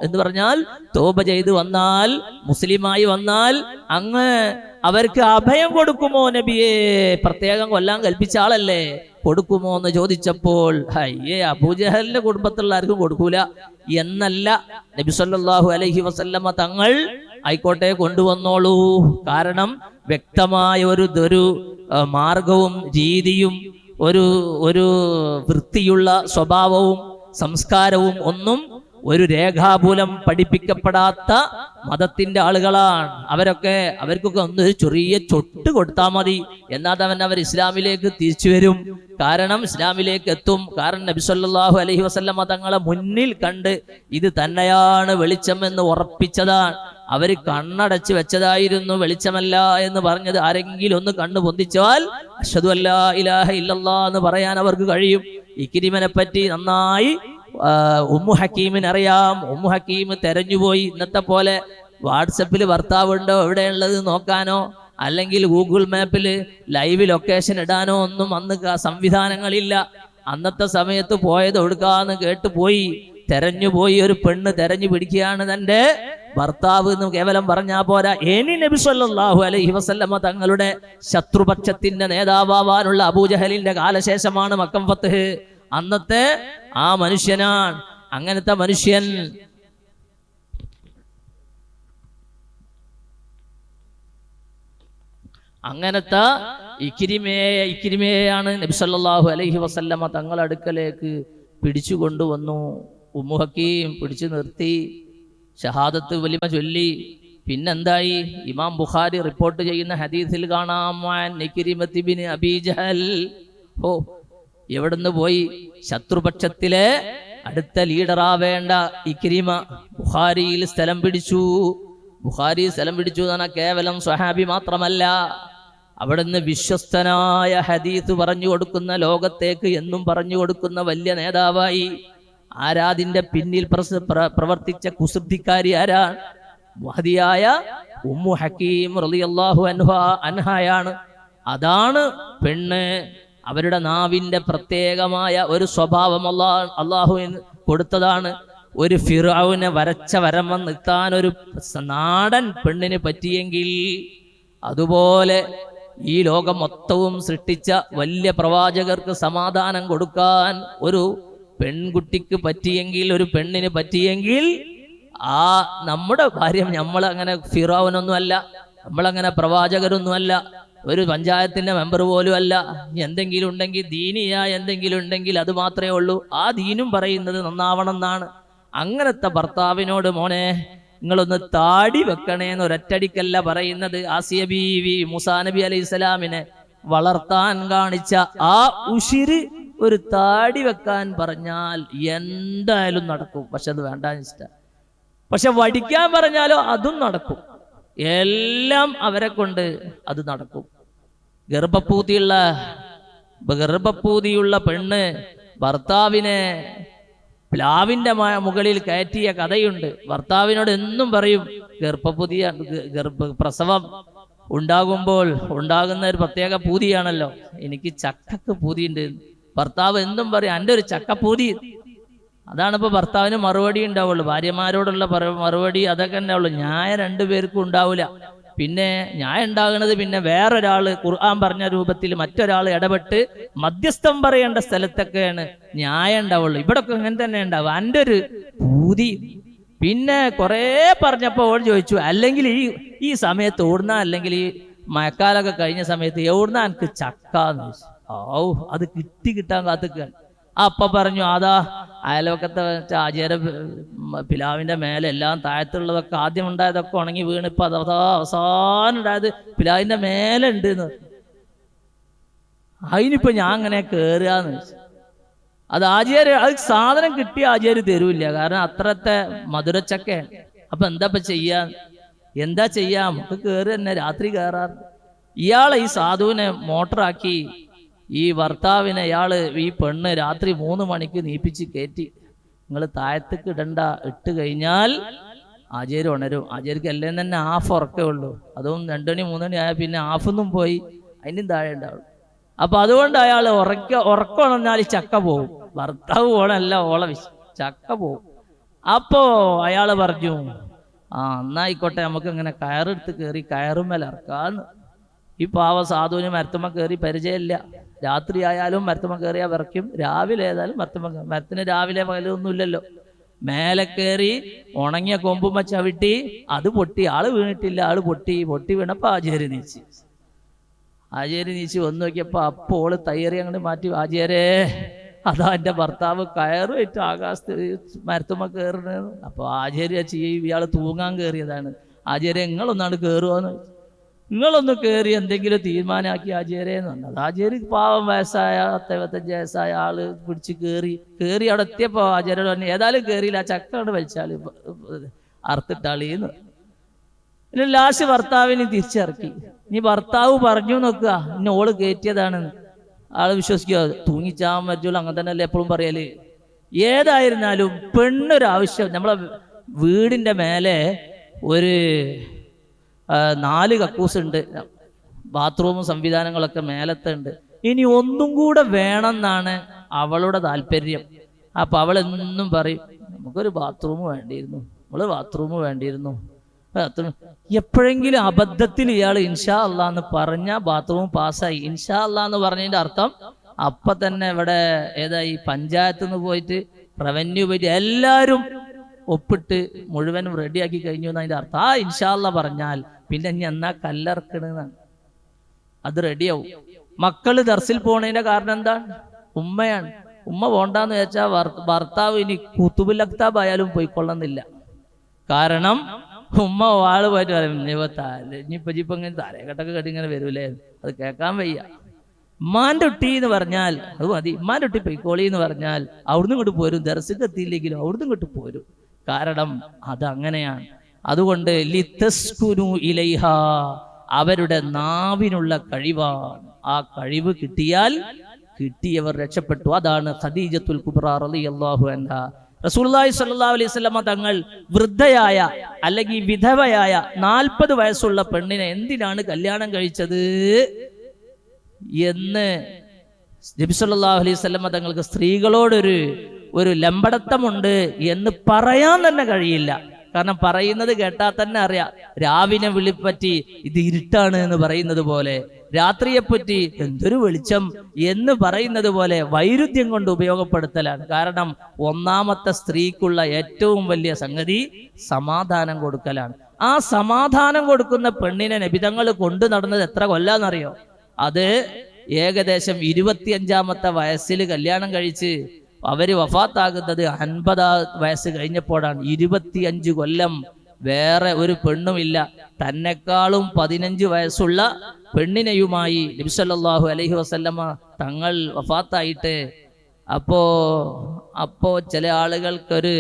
എന്ന് പറഞ്ഞാൽ, തോബ ചെയ്ത് വന്നാൽ, മുസ്ലിമായി വന്നാൽ അങ്ങ് അവർക്ക് അഭയം കൊടുക്കുമോ നബിയെ? പ്രത്യേകം കൊല്ലാൻ കൽപ്പിച്ച ആളല്ലേ, കൊടുക്കുമോ എന്ന് ചോദിച്ചപ്പോൾ അയ്യേ, അബൂജഹലിന്റെ കുടുംബത്തിലുള്ള ആർക്കും കൊടുക്കൂല എന്നല്ല നബി സല്ലല്ലാഹു അലൈഹി വസല്ലമ തങ്ങൾ ആയിക്കോട്ടെ കൊണ്ടുവന്നോളൂ. കാരണം വ്യക്തമായ ഒരു മാർഗവും രീതിയും ഒരു വൃത്തിയുള്ള സ്വഭാവവും സംസ്കാരവും ഒന്നും ഒരു രേഖാമൂലം പഠിപ്പിക്കപ്പെടാത്ത മതത്തിന്റെ ആളുകളാണ് അവർക്കൊക്കെ ഒന്ന് ചെറിയ ചൊട്ട് കൊടുത്താൽ മതി, എന്നാൽ അവർ ഇസ്ലാമിലേക്ക് തിരിച്ചു വരും. കാരണം ഇസ്ലാമിലേക്ക് എത്തും. കാരണം നബി സല്ലല്ലാഹു അലൈഹി വസല്ലമ തങ്ങളെ മുന്നിൽ കണ്ട് ഇത് തന്നെയാണ് വെളിച്ചം എന്ന് ഉറപ്പിച്ചതാണ്. അവര് കണ്ണടച്ച് വെച്ചതായിരുന്നു വെളിച്ചമല്ല എന്ന് പറഞ്ഞത്. ആരെങ്കിലും ഒന്ന് കണ്ണു പൊന്തിച്ചാൽ അശ്ഹദു അല്ലാ ഇലാഹ ഇല്ലല്ലാഹ് എന്ന് പറയാൻ അവർക്ക് കഴിയും. ഇക്രിമനെ പറ്റി നന്നായി ഉമ്മു ഹക്കീമിന് അറിയാം. ഉമ്മു ഹക്കീം തെരഞ്ഞുപോയി. ഇന്നത്തെ പോലെ വാട്സപ്പിൽ ഭർത്താവുണ്ടോ എവിടെയുള്ളത് നോക്കാനോ അല്ലെങ്കിൽ ഗൂഗിൾ മാപ്പിൽ ലൈവ് ലൊക്കേഷൻ ഇടാനോ ഒന്നും അന്ന് സംവിധാനങ്ങളില്ല. അന്നത്തെ സമയത്ത് പോയത് എടുക്കാന്ന് കേട്ട് പോയി, തെരഞ്ഞുപോയി. ഒരു പെണ്ണ് തെരഞ്ഞു പിടിക്കുകയാണ് തന്റെ ഭർത്താവ് എന്ന് കേവലം പറഞ്ഞാ പോരാ. ഇനി നബി സല്ലല്ലാഹു അലൈഹി വസല്ലമ തങ്ങളുടെ ശത്രുപക്ഷത്തിന്റെ നേതാവാനുള്ള അബൂജഹലിന്റെ കാലശേഷമാണ് മക്കം ഫത്ഹ്. അന്നത്തെ ആ മനുഷ്യനാണ്. അങ്ങനത്തെ മനുഷ്യൻ അങ്ങനത്തെ ഇക്രിമയെയാണ് നബി സല്ലല്ലാഹു അലൈഹി വസല്ലമ തങ്ങളുടെ അടുക്കലേക്ക് പിടിച്ചു കൊണ്ടുവന്നു. ഉമ്മു ഹക്കീം പിടിച്ചു നിർത്തി, ഷഹാദത്ത് വലിമ ചൊല്ലി. പിന്നെന്തായി? ഇമാം ബുഖാരി റിപ്പോർട്ട് ചെയ്യുന്ന ഹദീസിൽ കാണാം, ഇക്രിമത്ത് ബിൻ അബീ ജഹൽ. എവിടുന്ന് പോയി? ശത്രുപക്ഷത്തിലെ അടുത്ത ലീഡറാവേണ്ട ഇക്രിമ ബുഖാരിയിൽ സ്ഥലം പിടിച്ചു. ബുഖാരി സ്ഥലം പിടിച്ചു എന്ന് പറഞ്ഞാൽ കേവലം സ്വഹാബി മാത്രമല്ല, അവിടുന്ന് വിശ്വസ്തനായ ഹദീസ് പറഞ്ഞു കൊടുക്കുന്ന, ലോകത്തേക്ക് എന്നും പറഞ്ഞു കൊടുക്കുന്ന വലിയ നേതാവായി. ആരാതിന്റെ പിന്നിൽ പ്രവർത്തിച്ച കുസൃതിക്കാരി ആരാണ്? മഹദിയായ ഉമ്മു ഹക്കീം റളിയല്ലാഹു അൻഹയാണ്. അതാണ് പെണ്ണ്. അവരുടെ നാവിന്റെ പ്രത്യേകമായ ഒരു സ്വഭാവം അള്ളാഹു കൊടുത്തതാണ്. ഒരു ഫിർഔനെ വരച്ച വരമ നിർത്താൻ ഒരു നാടൻ പെണ്ണിന് പറ്റിയെങ്കിൽ, അതുപോലെ ഈ ലോകം മൊത്തവും സൃഷ്ടിച്ച വലിയ പ്രവാചകർക്ക് സമാധാനം കൊടുക്കാൻ ഒരു പെൺകുട്ടിക്ക് പറ്റിയെങ്കിൽ, ഒരു പെണ്ണിന് പറ്റിയെങ്കിൽ, ആ നമ്മുടെ ഭാര്യ നമ്മളങ്ങനെ ഫിറൗനൊന്നും അല്ല, നമ്മളങ്ങനെ പ്രവാചകരൊന്നുമല്ല, ഒരു പഞ്ചായത്തിന്റെ മെമ്പർ പോലും അല്ല. എന്തെങ്കിലും ഉണ്ടെങ്കിൽ ദീനിയ എന്തെങ്കിലും ഉണ്ടെങ്കിൽ അത് മാത്രമേ ഉള്ളൂ. ആ ദീനും പറയുന്നത് നന്നാവണം എന്നാണ്. അങ്ങനത്തെ ഭർത്താവിനോട് മോനെ നിങ്ങളൊന്ന് താടി വെക്കണേന്ന് ഒരൊറ്റടിക്കല്ല പറയുന്നത്. ആസിയ ബീവി മൂസാ നബി അലൈഹി സ്വലാമിനെ വളർത്താൻ കാണിച്ച ആ ഉശിര് ഒരു താടി വെക്കാൻ പറഞ്ഞാൽ എന്തായാലും നടക്കും. പക്ഷെ അത് വേണ്ടാന്ന് ഇഷ്ട. പക്ഷെ വടിക്കാൻ പറഞ്ഞാലോ അതും നടക്കും. എല്ലാം അവരെ കൊണ്ട് അത് നടക്കും. ഗർഭപ്പൂതിയുള്ള പെണ്ണ് ഭർത്താവിനെ പ്ലാവിന്റെ മുകളിൽ കയറ്റിയ കഥയുണ്ട്. ഭർത്താവിനോട് എന്നും പറയും, പ്രസവം ഉണ്ടാകുമ്പോൾ ഉണ്ടാകുന്ന ഒരു പ്രത്യേക പൂതിയാണല്ലോ, എനിക്ക് ചക്കക്ക് പൂതിയുണ്ട്. ഭർത്താവ് എന്നും പറയും, എൻ്റെ ഒരു ചക്കപ്പൂതി. അതാണിപ്പോ ഭർത്താവിന് മറുപടി ഉണ്ടാവുള്ളൂ. ഭാര്യമാരോടുള്ള മറുപടി അതൊക്കെ തന്നെ ഉള്ളു. ന്യായം രണ്ടുപേർക്കും ഉണ്ടാവില്ല. പിന്നെ ന്യായം ഉണ്ടാകുന്നത് പിന്നെ വേറൊരാള് ഖുർആൻ പറഞ്ഞ രൂപത്തിൽ മറ്റൊരാൾ ഇടപെട്ട് മധ്യസ്ഥം പറയേണ്ട സ്ഥലത്തൊക്കെയാണ് ന്യായം ഉണ്ടാവുള്ളൂ. ഇവിടൊക്കെ ഇങ്ങനെ തന്നെ ഉണ്ടാവും, എൻ്റെ ഒരു പൂതി. പിന്നെ കുറെ പറഞ്ഞപ്പോ ഓട് ചോദിച്ചു, അല്ലെങ്കിൽ ഈ സമയത്ത് ഓടുന്ന, അല്ലെങ്കിൽ ഈ മഴക്കാലൊക്കെ കഴിഞ്ഞ സമയത്ത് എവിടുന്ന എനിക്ക് ചക്കാന്ന് ചോദിച്ചു. അത് കിട്ടാൻ കാത്തുക്കാണ്. അപ്പ പറഞ്ഞു, അതാ അയൽവക്കത്തെ ആചാര പിലാവിന്റെ മേലെ എല്ലാം താഴത്തുള്ളതൊക്കെ ആദ്യം ഉണ്ടായതൊക്കെ ഉണങ്ങി വീണ് ഇപ്പൊ അവസാനം ഉണ്ടായത് പിലാവിന്റെ മേലെ ഉണ്ട് എന്ന്. അതിനിപ്പോ ഞാൻ അങ്ങനെ കേറുകയെന്ന് വെച്ചു. അത് ആചാര്യ, അത് സാധനം കിട്ടിയ ആചാര്യ തരൂല്ല, കാരണം അത്രത്തെ മധുരച്ചക്കയാണ്. അപ്പൊ എന്താ ചെയ്യാ നമുക്ക് കേറ് തന്നെ, രാത്രി കയറാറ്. ഇയാളെ ഈ സാധുവിനെ മോട്ടറാക്കി ഈ ഭർത്താവിനെ ഈ പെണ്ണ് രാത്രി 3 മണിക്ക് നീപ്പിച്ച് കയറ്റി, നിങ്ങൾ താഴത്തേക്ക് ഇടണ്ട, ഇട്ട് കഴിഞ്ഞാൽ ആചാര്യ ഉണരും. ആചാര്യക്ക് എല്ലാം തന്നെ ഹാഫ് ഉറക്കേ ഉള്ളൂ. അതും 2 മണി 3 മണി ആയാൽ പിന്നെ ഹാഫൊന്നും പോയി അതിനും താഴെ ഉണ്ടാവും. അപ്പൊ അതുകൊണ്ട് അയാൾ ഉറക്കം ഉണർന്നാൽ ചക്ക പോവും. ഭർത്താവ് ഓണല്ല ചക്ക പോവും. അപ്പോ അയാൾ പറഞ്ഞു, എന്നായിക്കോട്ടെ, നമുക്ക് ഇങ്ങനെ കയറെടുത്ത് കയറി കയറുമേൽ ഇറക്കാന്ന്. ഈ പാവ സാധുവിന് മരത്തുമ്മ കയറി പരിചയമില്ല. രാത്രി ആയാലും മരത്തുമ്മ കയറിയാൽ വിറയ്ക്കും, രാവിലെ ഏതായാലും മരത്തിന് രാവിലെ പകലൊന്നുമില്ലല്ലോ. മേലെ കയറി ഉണങ്ങിയ കൊമ്പുമ്മ ചവിട്ടി, അത് പൊട്ടി. ആള് വീണിട്ടില്ല, ആള് പൊട്ടി വീണപ്പോ ആചാര്യ നീച്ച് വന്നു നോക്കിയപ്പോ അപ്പോൾ തയ്യറി അങ്ങോട്ട് മാറ്റി. ആചാര്യേ, അതാ എൻ്റെ ഭർത്താവ് കയറുമായിട്ട് ആകാശത്ത് മരത്തുമ്മ കയറുന്നത്. അപ്പോൾ ആചാര്യ ചെയ്യും, ഇയാൾ തൂങ്ങാൻ കയറിയതാണ്. ആചാര്യ, നിങ്ങളൊന്നാണ് കയറുകയെന്ന്. നിങ്ങളൊന്ന് കയറി എന്തെങ്കിലും തീരുമാനമാക്കി ആചാര്യെന്ന് പറഞ്ഞത്. ആചാര്യ പാവം വയസ്സായ 75 വയസ്സായ ആള് പിടിച്ച് കയറി അവിടെ എത്തിയപ്പോൾ ആചാര്യോട് പറഞ്ഞു, ഏതായാലും കയറിയില്ല, ചക്ക കൊണ്ട് വലിച്ചാൽ അറുത്തിട്ടാളീന്ന്. പിന്നെ ലാസ്റ്റ് ഭർത്താവിന് തിരിച്ചിറക്കി. ഇനി ഭർത്താവ് പറഞ്ഞു നോക്കുക, ഇനി ഓള് കയറ്റിയതാണ്. ആള് വിശ്വസിക്കുക, തൂങ്ങിച്ചാൻ പറ്റുള്ളൂ, അങ്ങനെ തന്നെ അല്ലേ എപ്പോഴും പറയല്. ഏതായിരുന്നാലും പെണ്ണൊരാവശ്യം. നമ്മളെ വീടിൻ്റെ മേലെ ഒരു 4 കക്കൂസ് ഉണ്ട്, ബാത്റൂമും സംവിധാനങ്ങളൊക്കെ മേലത്തുണ്ട്. ഇനി ഒന്നും കൂടെ വേണമെന്നാണ് അവളുടെ താല്പര്യം. അപ്പൊ അവളെന്നും പറയും, നമുക്കൊരു ബാത്റൂം വേണ്ടിയിരുന്നു. എപ്പോഴെങ്കിലും അബദ്ധത്തിൽ ഇയാൾ ഇൻഷാ അല്ലാ എന്ന് പറഞ്ഞ ബാത്റൂം പാസ്സായി. ഇൻഷാ അല്ലാ എന്ന് പറഞ്ഞതിന്റെ അർത്ഥം അപ്പൊ തന്നെ ഇവിടെ ഏതായി പഞ്ചായത്ത് നിന്ന് പോയിട്ട് റവന്യൂ പോയിട്ട് എല്ലാവരും ഒപ്പിട്ട് മുഴുവനും റെഡിയാക്കി കഴിഞ്ഞു എന്നതിന്റെ അർത്ഥം. ഇൻഷാ അല്ലാ പറഞ്ഞാൽ പിന്നെ ഇനി എന്നാ കല്ലറക്കണെന്നാണ്. അത് റെഡിയാവും. മക്കള് ദർസിൽ പോണതിന്റെ കാരണം എന്താണ്? ഉമ്മയാണ്. ഉമ്മ പോണ്ടാന്ന് വെച്ചാൽ ഭർത്താവ് ഇനി കുത്തുബുൽ അക്താബ് ആയാലും പോയിക്കൊള്ളുന്നില്ല. കാരണം ഉമ്മ ആള് പോയിട്ട് പറയും, ഇനിയിപ്പോ ഇങ്ങനെ തലക്കെട്ടൊക്കെ കെട്ടി ഇങ്ങനെ വരൂലേ, അത് കേൾക്കാൻ വയ്യ. ഉമ്മാന്റെ കുട്ടി എന്ന് പറഞ്ഞാൽ അത് മതി. ഉമ്മാന്റെ കുട്ടി പൊയ്ക്കോളി എന്ന് പറഞ്ഞാൽ അവിടുന്ന് ഇങ്ങോട്ട് പോരും. ദർസിക്ക് എത്തിയില്ലെങ്കിലും അവിടുന്ന് ഇങ്ങോട്ട് പോരും. കാരണം അതങ്ങനെയാണ്. അതുകൊണ്ട് ലിതസ്കുനു ഇലൈഹ, അവരുടെ നാവിനുള്ള കഴിവാണ്. ആ കഴിവ് കിട്ടിയവർ രക്ഷപ്പെട്ടു. അതാണ് ഖദീജത്തുൽ കുബ്ര റളിയല്ലാഹു അൻഹ. റസൂലുള്ളാഹി സ്വല്ലല്ലാഹു അലൈഹി വസല്ലമ തങ്ങൾ വൃദ്ധയായ അല്ലെങ്കിൽ വിധവയായ 40 വയസ്സുള്ള പെണ്ണിനെ എന്തിനാണ് കല്യാണം കഴിച്ചത് എന്ന് നബി സല്ലല്ലാഹു അലൈഹി വസല്ലമ തങ്ങൾക്ക് സ്ത്രീകളോടൊരു ലംബടത്തമുണ്ട് എന്ന് പറയാൻ തന്നെ കഴിയില്ല. കാരണം പറയുന്നത് കേട്ടാൽ തന്നെ അറിയാം. രാവിനെ വിളിപ്പറ്റി ഇത് ഇരുട്ടാണ് എന്ന് പറയുന്നത് പോലെ, രാത്രിയെപ്പറ്റി എന്തൊരു വെളിച്ചം എന്ന് പറയുന്നത് പോലെ വൈരുദ്ധ്യം കൊണ്ട് ഉപയോഗപ്പെടുത്തലാണ്. കാരണം ഒന്നാമത്തെ സ്ത്രീക്കുള്ള ഏറ്റവും വലിയ സംഗതി സമാധാനം കൊടുക്കലാണ്. ആ സമാധാനം കൊടുക്കുന്ന പെണ്ണിനെ നബിതങ്ങൾ കൊണ്ടു നടന്നത് എത്ര കൊല്ലാന്നറിയോ? അത് ഏകദേശം 25-ാമത്തെ വയസ്സിൽ കല്യാണം കഴിച്ച് അവര് വഫാത്താകുന്നത് 50 വയസ്സ് കഴിഞ്ഞപ്പോഴാണ്. 25 കൊല്ലം വേറെ ഒരു പെണ്ണുമില്ല. തന്നെക്കാളും 15 വയസ്സുള്ള പെണ്ണിനെയുമായി നബി സല്ലല്ലാഹു അലൈഹി വസല്ലമ തങ്ങൾ വഫാത്തായിട്ട് അപ്പോ ചില ആളുകൾക്കൊരു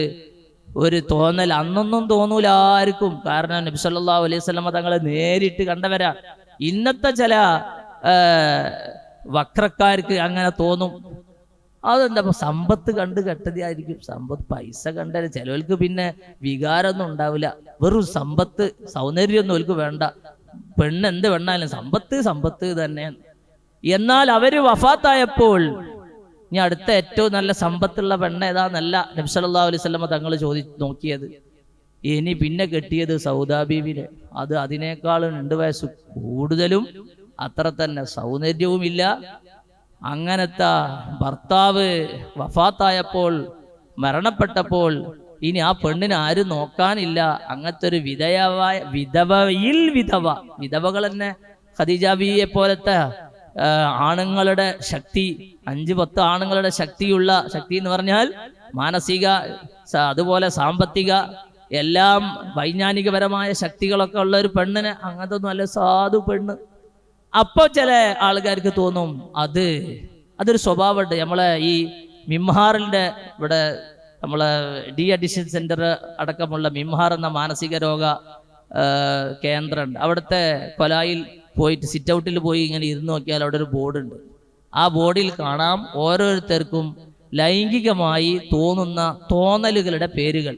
തോന്നൽ, അന്നൊന്നും തോന്നൂല ആർക്കും. കാരണം നബി സല്ലല്ലാഹു അലൈഹി വസല്ലമ തങ്ങളെ നേരിട്ട് കണ്ടവരാ. ഇന്നത്തെ ചില വക്രക്കാർക്ക് അങ്ങനെ തോന്നും. അതെന്താ, സമ്പത്ത് കണ്ട് കെട്ടതായിരിക്കും. സമ്പത്ത് പൈസ കണ്ടത് ചിലവർക്ക് പിന്നെ വികാരമൊന്നും ഉണ്ടാവില്ല. വെറും സമ്പത്ത്, സൗന്ദര്യമൊന്നും അവർക്ക് വേണ്ട. പെണ്ണ് എന്ത് വേണ്ടാലും സമ്പത്ത് തന്നെ. എന്നാൽ അവര് വഫാത്തായപ്പോൾ ഇനി അടുത്ത ഏറ്റവും നല്ല സമ്പത്തുള്ള പെണ്ണ് ഏതാന്നല്ല നബി സല്ലല്ലാഹു അലൈഹി വസല്ലമ തങ്ങൾ നോക്കിയത്. ഇനി പിന്നെ കെട്ടിയത് സൗദാ ബീവിനെ. അത് അതിനേക്കാളും 2 വയസ്സ് കൂടുതലും അത്ര തന്നെ സൗന്ദര്യവുമില്ല. അങ്ങനത്തെ ഭർത്താവ് വഫാത്തായപ്പോൾ, മരണപ്പെട്ടപ്പോൾ ഇനി ആ പെണ്ണിനെ ആരും നോക്കാനില്ല. അങ്ങനത്തെ ഒരു വിധവകൾ തന്നെ ഖദീജ ബീവിയെ പോലത്തെ ആണുങ്ങളുടെ ശക്തി, 5-10 ആണുങ്ങളുടെ ശക്തി എന്ന് പറഞ്ഞാൽ മാനസിക, അതുപോലെ സാമ്പത്തിക, എല്ലാം വൈജ്ഞാനികപരമായ ശക്തികളൊക്കെ ഉള്ള ഒരു പെണ്ണിനെ, അങ്ങനത്തെ ഒന്നും അല്ല, സാധു പെണ്ണ്. അപ്പോൾ ചില ആൾക്കാർക്ക് തോന്നും അതൊരു സ്വഭാവമുണ്ട്. നമ്മളെ ഈ മിംഹാറിന്റെ ഇവിടെ നമ്മളെ ഡി അഡിഷൻ സെന്റർ അടക്കമുള്ള മിംഹാർ എന്ന മാനസിക രോഗ കേന്ദ്രമുണ്ട്. അവിടുത്തെ കൊലായിൽ പോയിട്ട് സിറ്റ് ഔട്ടിൽ പോയി ഇങ്ങനെ ഇരുന്ന് നോക്കിയാൽ അവിടെ ഒരു ബോർഡുണ്ട്. ആ ബോർഡിൽ കാണാം ഓരോരുത്തർക്കും ലൈംഗികമായി തോന്നുന്ന തോന്നലുകളുടെ പേരുകൾ.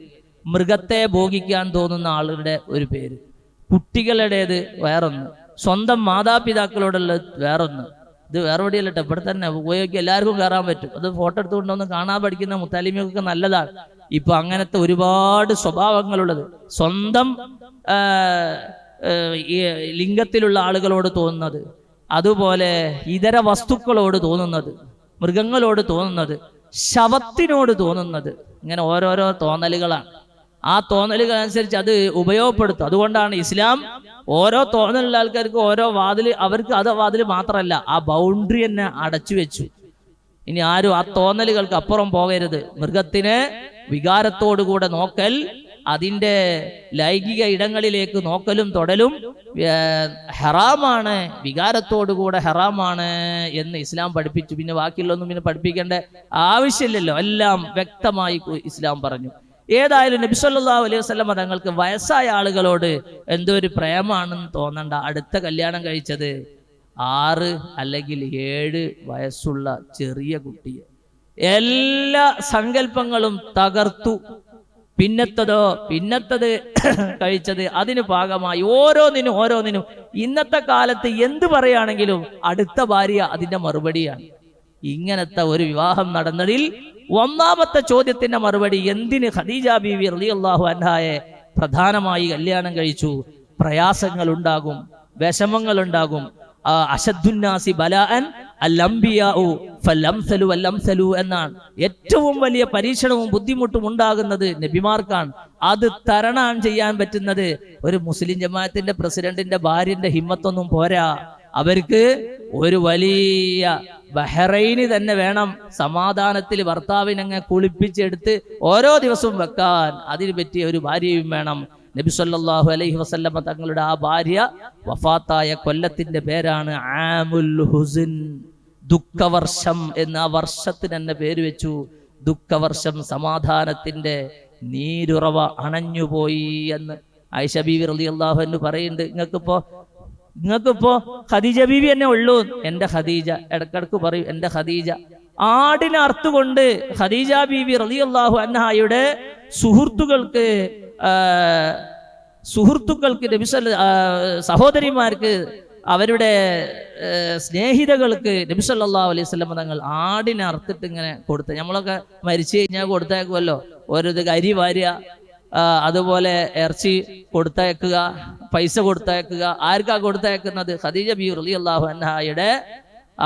മൃഗത്തെ ഭോഗിക്കാൻ തോന്നുന്ന ആളുടെ ഒരു പേര്, കുട്ടികളുടേത് വേറൊന്ന്, സ്വന്തം മാതാപിതാക്കളോടുള്ള വേറൊന്ന്. ഇത് വേറെ എവിടെയല്ലട്ടെ, ഇവിടെ തന്നെ ഉപയോഗിക്കുക, എല്ലാവർക്കും കയറാൻ പറ്റും. അത് ഫോട്ടോ എടുത്തുകൊണ്ടൊന്ന് കാണാൻ പഠിക്കുന്ന മുത്തലിമിയൊക്കെ നല്ലതാണ്. ഇപ്പൊ അങ്ങനത്തെ ഒരുപാട് സ്വഭാവങ്ങളുള്ളത്. സ്വന്തം ലിംഗത്തിലുള്ള ആളുകളോട് തോന്നുന്നത്, അതുപോലെ ഇതര വസ്തുക്കളോട് തോന്നുന്നത്, മൃഗങ്ങളോട് തോന്നുന്നത്, ശവത്തിനോട് തോന്നുന്നത്, ഇങ്ങനെ ഓരോരോ തോന്നലുകളാണ്. ആ തോന്നലുകൾ അനുസരിച്ച് അത് ഉപയോഗപ്പെടുത്തും. അതുകൊണ്ടാണ് ഇസ്ലാം ഓരോ തോന്നലുള്ള ആൾക്കാർക്ക് ഓരോ വാതിൽ, അവർക്ക് അത് വാതിൽ മാത്രമല്ല, ആ ബൗണ്ടറി തന്നെ അടച്ചു വെച്ചു. ഇനി ആരും ആ തോന്നലുകൾക്ക് അപ്പുറം പോകരുത്. മൃഗത്തിനെ വികാരത്തോടുകൂടെ നോക്കൽ, അതിൻ്റെ ലൈംഗിക ഇടങ്ങളിലേക്ക് നോക്കലും തൊടലും ഹറാമാണ്, വികാരത്തോടുകൂടെ ഹറാമാണ് എന്ന് ഇസ്ലാം പഠിപ്പിച്ചു. പിന്നെ ബാക്കിയുള്ളൊന്നും പിന്നെ പഠിപ്പിക്കേണ്ട ആവശ്യമില്ലല്ലോ, എല്ലാം വ്യക്തമായി ഇസ്ലാം പറഞ്ഞു. ഏതായാലും നബി സല്ലല്ലാഹു അലൈഹി വസല്ലം തങ്ങൾക്ക് വയസ്സായ ആളുകളോട് എന്തോ ഒരു പ്രേമാണെന്ന് തോന്നണ്ട. അടുത്ത കല്യാണം കഴിച്ചത് 6 അല്ലെങ്കിൽ 7 വയസ്സുള്ള ചെറിയ കുട്ടിയെ. എല്ലാ സങ്കല്പങ്ങളും തകർത്തു. പിന്നത്തത് കഴിച്ചത് അതിന് ഭാഗമായി ഓരോന്നിനും ഇന്നത്തെ കാലത്ത് എന്ത് പറയുകയാണെങ്കിലും അടുത്ത ഭാര്യ അതിന്റെ മറുപടിയാണ്. ഇങ്ങനത്തെ ഒരു വിവാഹം നടന്നതിൽ ഒന്നാമത്തെ ചോദ്യത്തിന്റെ മറുപടി, എന്തിന് ഖദീജ ബീവി റളിയല്ലാഹു അൻഹായെ പ്രധാനമായി കല്യാണം കഴിച്ചു? പ്രയാസങ്ങൾ ഉണ്ടാകും, വിഷമങ്ങൾ ഉണ്ടാകും. അശദ്ദുന്നാസി ബലാഅൻ അൽഅംബിയാഉ ഫലംസലു വല്ലംസലു എന്നാണ്. ഏറ്റവും വലിയ പരീക്ഷണവും ബുദ്ധിമുട്ടും ഉണ്ടാകുന്നത് നബിമാർക്കാണ്. അത് തരണം ചെയ്യാൻ പറ്റുന്നത് ഒരു മുസ്ലിം ജമാഅത്തിന്റെ പ്രസിഡന്റിന്റെ ഭാര്യന്റെ ഹിമ്മത്തൊന്നും പോരാ. അവർക്ക് ഒരു വലിയ ബഹ്റൈന് തന്നെ വേണം സമാധാനത്തിൽ ഭർത്താവിനങ്ങ് കുളിപ്പിച്ചെടുത്ത് ഓരോ ദിവസവും വെക്കാൻ. അതിന് പറ്റിയ ഒരു ഭാര്യയും വേണം. നബി സല്ലല്ലാഹു അലൈഹി വസല്ലമ തങ്ങളുടെ ആ ഭാര്യ വഫാത്തായ കൊല്ലത്തിന്റെ പേരാണ് ആമുൽ ഹുസ്ൻ, ദുഃഖവർഷം എന്ന്. ആ വർഷത്തിന് തന്നെ പേര് വെച്ചു ദുഃഖവർഷം. സമാധാനത്തിന്റെ നീരുറവ അണഞ്ഞുപോയി എന്ന് ആയിഷ ബീവി റളിയല്ലാഹു അൻഹ പറയുന്നുണ്ട്. നിങ്ങൾക്കിപ്പോ ഖദീജ ബീവി തന്നെ ഉള്ളൂ. എന്റെ ഖദീജ, ഇടക്കിടക്ക് പറയും എന്റെ ഖദീജ. ആടിനെ അറുത്തുകൊണ്ട് ഖദീജ ബീവി റളിയല്ലാഹു അൻഹയുടെ സുഹൃത്തുക്കൾക്ക് സഹോദരിമാർക്ക്, അവരുടെ സ്നേഹിതകൾക്ക് നബി സല്ലല്ലാഹു അലൈഹി വസല്ലം തങ്ങൾ ആടിനെ അറുത്തിട്ട് ഇങ്ങനെ കൊടുത്ത്. നമ്മളൊക്കെ മരിച്ചു കഴിഞ്ഞാൽ കൊടുത്തയക്കുമല്ലോ, ഓരോത് അരി വാരുക, അതുപോലെ ഇറച്ചി കൊടുത്തയക്കുക, പൈസ കൊടുത്തയക്കുക. ആർക്കാ കൊടുത്തയക്കുന്നത്? ഖദീജ ബീവി റളിയല്ലാഹു അൻഹയുടെ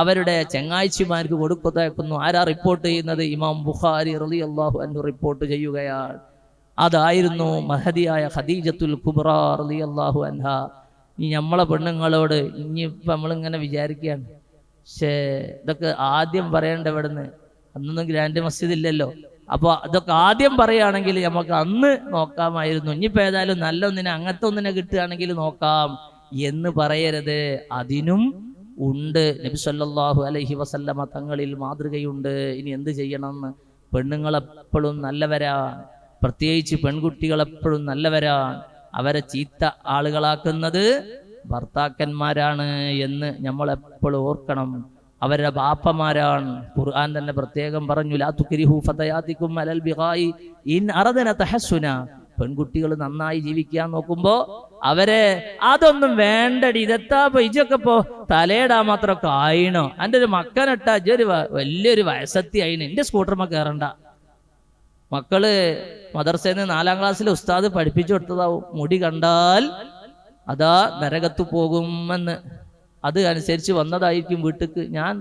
അവരുടെ ചെങ്ങാഴ്ചിമാർക്ക് കൊടുത്തയക്കുന്നു. ആരാ റിപ്പോർട്ട് ചെയ്യുന്നത്? ഇമാം ബുഖാരി റളിയല്ലാഹു അൻഹു റിപ്പോർട്ട് ചെയ്യുകയാണ്. അതായിരുന്നു മഹദിയായ ഖദീജത്തുൽ കുബ്ര റളിയല്ലാഹു അൻഹ. ഇനി നമ്മളെ പെണ്ണുങ്ങളോട് ഇനിയിപ്പോൾ നമ്മളിങ്ങനെ വിചാരിക്കുകയാണ്, പക്ഷേ ഇതൊക്കെ ആദ്യം പറയേണ്ട ഇവിടുന്ന്, അന്നൊന്നും ഗ്രാൻഡ് മസ്ജിദ് ഇല്ലല്ലോ. അപ്പോൾ അതൊക്കെ ആദ്യം പറയുകയാണെങ്കിൽ നമുക്ക് അന്ന് നോക്കാമായിരുന്നു. ഇനിയിപ്പോൾ ഏതായാലും നല്ല ഒന്നിനെ, അങ്ങനത്തെ ഒന്നിനെ കിട്ടുകയാണെങ്കിൽ നോക്കാം എന്ന് പറയരുത്. അതിനും ഉണ്ട്. നബി സല്ലല്ലാഹു അലൈഹി വസല്ലമ തങ്ങളിൽ മാതൃകയുണ്ട്. ഇനി എന്ത് ചെയ്യണമെന്ന്? പെണ്ണുങ്ങളെപ്പോഴും നല്ലവരാണ്, പ്രത്യേകിച്ച് പെൺകുട്ടികളെപ്പോഴും നല്ലവരാണ്. അവരെ ചീത്ത ആളുകളാക്കുന്നത് ഭർത്താക്കന്മാരാണ് എന്ന് നമ്മൾ എപ്പോഴും ഓർക്കണം. അവരുടെ ബാപ്പമാരാണ്. ഖുർആൻ തന്നെ പ്രത്യേകം പറഞ്ഞു, ലാ തുക്രിഹു ഫതയാതികും അലൽ ബിഗായി ഇൻ അറദന തഹസ്സുന. പെൺകുട്ടികൾ നന്നായി ജീവിക്കാൻ നോക്കുമ്പോ അവരെ അതൊന്നും വേണ്ടടി, ഇതെത്താ ഇജൊക്കെ ഇപ്പോ തലയിടാൻ മാത്രമൊക്കെ ആയിണോ, എൻ്റെ ഒരു മക്കനിട്ടാ ഇജൊരു വലിയൊരു വയസ്സത്തി ആയിന്, എൻ്റെ സ്കൂട്ടർമ കയറണ്ട. മക്കള് മദർസയിൽ നിന്ന് 4ാം ക്ലാസ്സിൽ ഉസ്താദ് പഠിപ്പിച്ചു കൊടുത്തതാവും, മുടി കണ്ടാൽ അതാ നരകത്തു പോകുമെന്ന്. അത് അനുസരിച്ച് വന്നതായിരിക്കും വീട്ടിക്ക്. ഞാൻ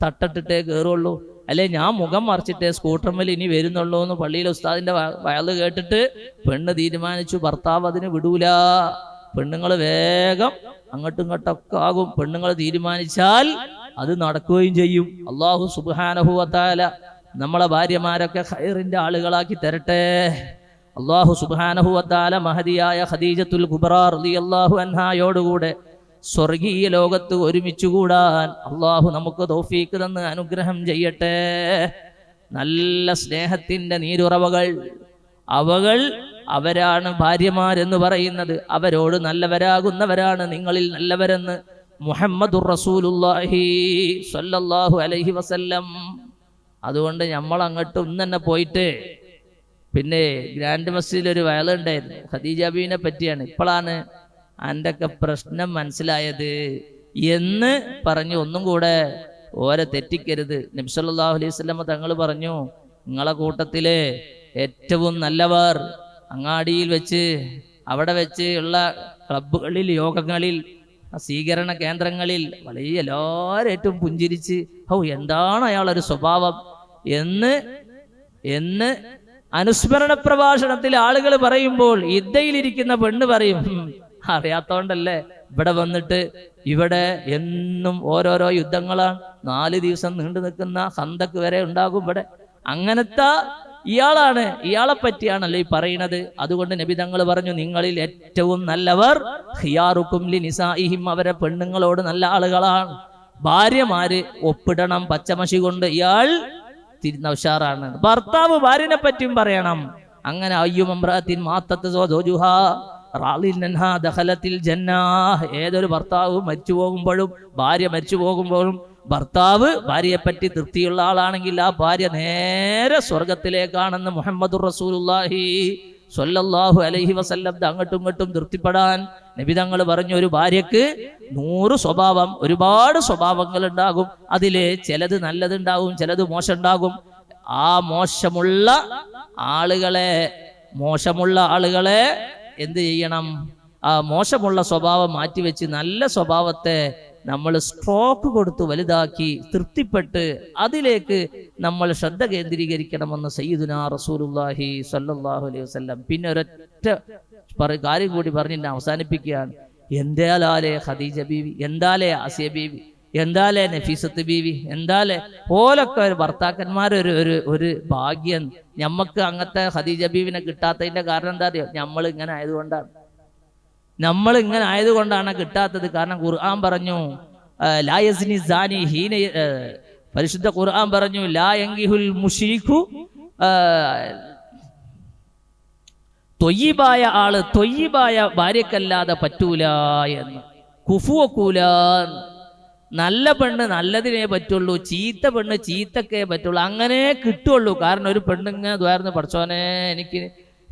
തട്ടിട്ടേ കയറുള്ളൂ, അല്ലെ ഞാൻ മുഖം മറിച്ചിട്ടേ സ്കൂട്ടർമേൽ ഇനി വരുന്നുള്ളൂ എന്ന് പള്ളിയിലെ ഉസ്താദിന്റെ വയല് കേട്ടിട്ട് പെണ്ണ് തീരുമാനിച്ചു, ഭർത്താവ് അതിന് വിടൂല. പെണ്ണുങ്ങൾ വേഗം അങ്ങോട്ടും ഇങ്ങോട്ടൊക്കെ ആകും. പെണ്ണുങ്ങൾ തീരുമാനിച്ചാൽ അത് നടക്കുകയും ചെയ്യും. അല്ലാഹു സുബ്ഹാനഹു വ തആല നമ്മളെ ഭാര്യമാരൊക്കെ ഖൈറിന്റെ ആളുകളാക്കി തരട്ടെ. അല്ലാഹു സുബ്ഹാനഹു വ തആല മഹദിയായ ഖദീജത്തുൽ കുബ്ര റളിയല്ലാഹു അൻഹായോടുകൂടെ സ്വർഗീയ ലോകത്ത് ഒരുമിച്ചുകൂടാൻ അള്ളാഹു നമുക്ക് തൗഫീക്ക് തന്ന് അനുഗ്രഹം ചെയ്യട്ടെ. നല്ല സ്നേഹത്തിന്റെ നീരുറവകൾ അവരാണ് ഭാര്യമാരെന്ന് പറയുന്നത്. അവരോട് നല്ലവരാകുന്നവരാണ് നിങ്ങളിൽ നല്ലവരെന്ന് മുഹമ്മദുർ റസൂലുള്ളാഹി സ്വല്ലല്ലാഹു അലൈഹി വസല്ലം. അതുകൊണ്ട് നമ്മൾ അങ്ങോട്ട് തന്നെ പോയിട്ട് പിന്നെ ഗ്രാൻഡ് മസ്ജിദിൽ ഒരു വയലുണ്ടായിരുന്നു, ഖദീജ ബീവിനെ പറ്റിയാണ്. ഇപ്പോഴാണ് എൻ്റെ ഒക്കെ പ്രശ്നം മനസ്സിലായത് എന്ന് പറഞ്ഞു. ഒന്നും കൂടെ ഓരെ തെറ്റിക്കരുത്. നബി സല്ലല്ലാഹു അലൈഹി വസല്ലം തങ്ങൾ പറഞ്ഞു, നിങ്ങളെ കൂട്ടത്തിലെ ഏറ്റവും നല്ലവർ അങ്ങാടിയിൽ വെച്ച്, അവിടെ വെച്ച് ഉള്ള ക്ലബ്ബുകളിൽ, യോഗങ്ങളിൽ, സ്വീകരണ കേന്ദ്രങ്ങളിൽ വലിയ എല്ലാവരും ഏറ്റവും പുഞ്ചിരിച്ച് എന്താണ് അയാളൊരു സ്വഭാവം എന്ന് അനുസ്മരണ പ്രഭാഷണത്തിൽ ആളുകൾ പറയുമ്പോൾ ഇദ്ദയിലിരിക്കുന്ന പെണ്ണ് പറയും, അറിയാത്തോണ്ടല്ലേ ഇവിടെ വന്നിട്ട് ഇവിടെ എന്നും ഓരോരോ യുദ്ധങ്ങളാണ്, 4 ദിവസം നീണ്ടു നിൽക്കുന്ന ഖന്തക്ക് വരെ ഉണ്ടാകും ഇവിടെ. അങ്ങനത്തെ ഇയാളാണ്, ഇയാളെ പറ്റിയാണല്ലോ ഈ പറയുന്നത്. അതുകൊണ്ട് നബി തങ്ങൾ പറഞ്ഞു, നിങ്ങളിൽ ഏറ്റവും നല്ലവർ ഖിയാറുക്കും ലിനിസാഇഹിം, അവരെ പെണ്ണുങ്ങളോട് നല്ല ആളുകളാണ്. ഭാര്യമാര് ഒപ്പിടണം പച്ചമഷി കൊണ്ട്, ഇയാൾ തിരുന്ന ഉഷാറാണ്. ഭർത്താവ് ഭാര്യനെ പറ്റിയും പറയണം. അങ്ങനെ അയ്യുമംറഅത്തിൻ മാത്തത്ത് സൗജുഹാ റാളിൻ അൻഹാ ദഖലത്തിൽ ജന്നാഹ്, ഏതൊരു ഭർത്താവ് മരിച്ചു പോകുമ്പോഴും ഭാര്യ മരിച്ചു പോകുമ്പോഴും ഭർത്താവ് ഭാര്യയെ പറ്റി തൃപ്തിയുള്ള ആളാണെങ്കിൽ ആ ഭാര്യ നേരെ സ്വർഗത്തിലേക്കാണെന്ന് മുഹമ്മദുർ റസൂലുള്ളാഹി സ്വല്ലല്ലാഹു അലൈഹി വസല്ലം അങ്ങോട്ടും ഇങ്ങോട്ടും തൃപ്തിപ്പെടാൻ നബി തങ്ങൾ പറഞ്ഞു, ഒരു ഭാര്യക്ക് 100 സ്വഭാവം, ഒരുപാട് സ്വഭാവങ്ങൾ ഉണ്ടാകും. അതില് ചിലത് നല്ലതുണ്ടാകും, ചിലത് മോശം ഉണ്ടാകും. ആ മോശമുള്ള ആളുകളെ എന്ത് ചെയ്യണം? ആ മോശമുള്ള സ്വഭാവം മാറ്റിവെച്ച് നല്ല സ്വഭാവത്തെ നമ്മൾ സ്ട്രോക്ക് കൊടുത്ത് വലുതാക്കി തൃപ്തിപ്പെട്ട് അതിലേക്ക് നമ്മൾ ശ്രദ്ധ കേന്ദ്രീകരിക്കണമെന്ന് സയ്യിദുനാ റസൂലുള്ളാഹി സ്വല്ലല്ലാഹു അലൈഹി വസല്ലം. പിന്നെ ഒരൊറ്റ കാര്യം കൂടി പറഞ്ഞ് അവസാനിപ്പിക്കുകയാണ്. എന്താലേ ഖദീജ ബീവി, എന്താലേ ആസിയ ബീവി, എന്താലേ നഫീസത്ത് ബീവി, എന്താലേ ഓലൊക്കെ ഒരു ഭർത്താക്കന്മാരൊരു ഒരു ഭാഗ്യം. ഞമ്മക്ക് അങ്ങനത്തെ ഖദീജ ബീവിനെ കിട്ടാത്തതിന്റെ കാരണം എന്താ അറിയോ? നമ്മൾ ഇങ്ങനെ ആയതുകൊണ്ടാണ് കിട്ടാത്തത്. കാരണം ഖുർആൻ പറഞ്ഞു, ലാ യസ്നി സാനി ഹീന, പരിശുദ്ധ ഖുർആൻ പറഞ്ഞു, ലാ യൻകിഹുൽ മുശ്രികു, തൊയ്യിബായ ആള് തൊയ്യിബായ ഭാര്യക്കല്ലാതെ പറ്റൂല എന്ന്. കുഫുവക്കൂല, നല്ല പെണ്ണ് നല്ലതിനേ പറ്റുള്ളൂ, ചീത്ത പെണ്ണ് ചീത്തക്കേ പറ്റുള്ളൂ, അങ്ങനെ കിട്ടുള്ളൂ. കാരണം ഒരു പെണ്ണിങ്ങനെ ദ്വാരന്ന്, പഠിച്ചോനെ എനിക്ക്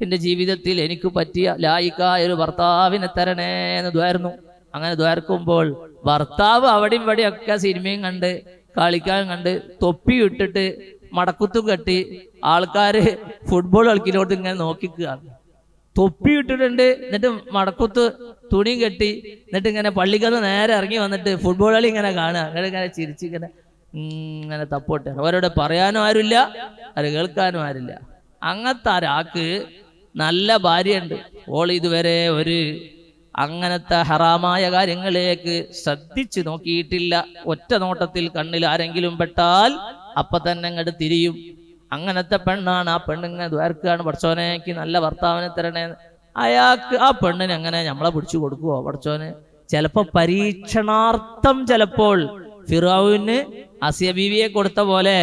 എൻ്റെ ജീവിതത്തിൽ എനിക്ക് പറ്റിയ ലായിക്കായ ഒരു ഭർത്താവിനെ തരണേ എന്ന് ദ്വാരുന്നു. അങ്ങനെ ദ്വാരക്കുമ്പോൾ ഭർത്താവ് അവിടെയും ഇവിടെയും ഒക്കെ സിനിമയും കണ്ട് കളിക്കാൻ കണ്ട് തൊപ്പി ഇട്ടിട്ട് മടക്കുത്തും കെട്ടി ആൾക്കാര് ഫുട്ബോൾ കളിക്കുന്നോട്ട് ഇങ്ങനെ നോക്കിക്കുകയാണ്. തൊപ്പി ഇട്ടിട്ടുണ്ട്, എന്നിട്ട് മടക്കുത്ത് തുണിയും കെട്ടി, എന്നിട്ട് ഇങ്ങനെ പള്ളിക്കന്ന് നേരെ ഇറങ്ങി വന്നിട്ട് ഫുട്ബോൾ കളി ഇങ്ങനെ കാണുക. അങ്ങനെ ഇങ്ങനെ ഇങ്ങനെ തപ്പോട്ടെ. അവരോട് പറയാനും ആരുമില്ല, അത് കേൾക്കാനും ആരില്ല. അങ്ങനത്തെ ഒരാൾക്ക് നല്ല ഭാര്യയുണ്ട്, ഓൾ ഇതുവരെ അങ്ങനത്തെ ഹറാമായ കാര്യങ്ങളിലേക്ക് ശ്രദ്ധിച്ചു നോക്കിയിട്ടില്ല. ഒറ്റ നോട്ടത്തിൽ കണ്ണിൽ ആരെങ്കിലും പെട്ടാൽ അപ്പൊ തന്നെ അങ്ങോട്ട് തിരിയും. അങ്ങനത്തെ പെണ്ണാണ്. ആ പെണ്ണിങ്ങനെ ദ്വാരക്കാണ്, പഠിച്ചോനേക്ക് നല്ല ഭർത്താവിനെ തരണേ. അയാൾക്ക് ആ പെണ്ണിന് അങ്ങനെ നമ്മളെ പിടിച്ചു കൊടുക്കുവോ പഠിച്ചോന്? ചിലപ്പോ പരീക്ഷണാർത്ഥം, ചിലപ്പോൾ ഫിറഔന് ആസിയ ബീവിയെ കൊടുത്ത പോലെ,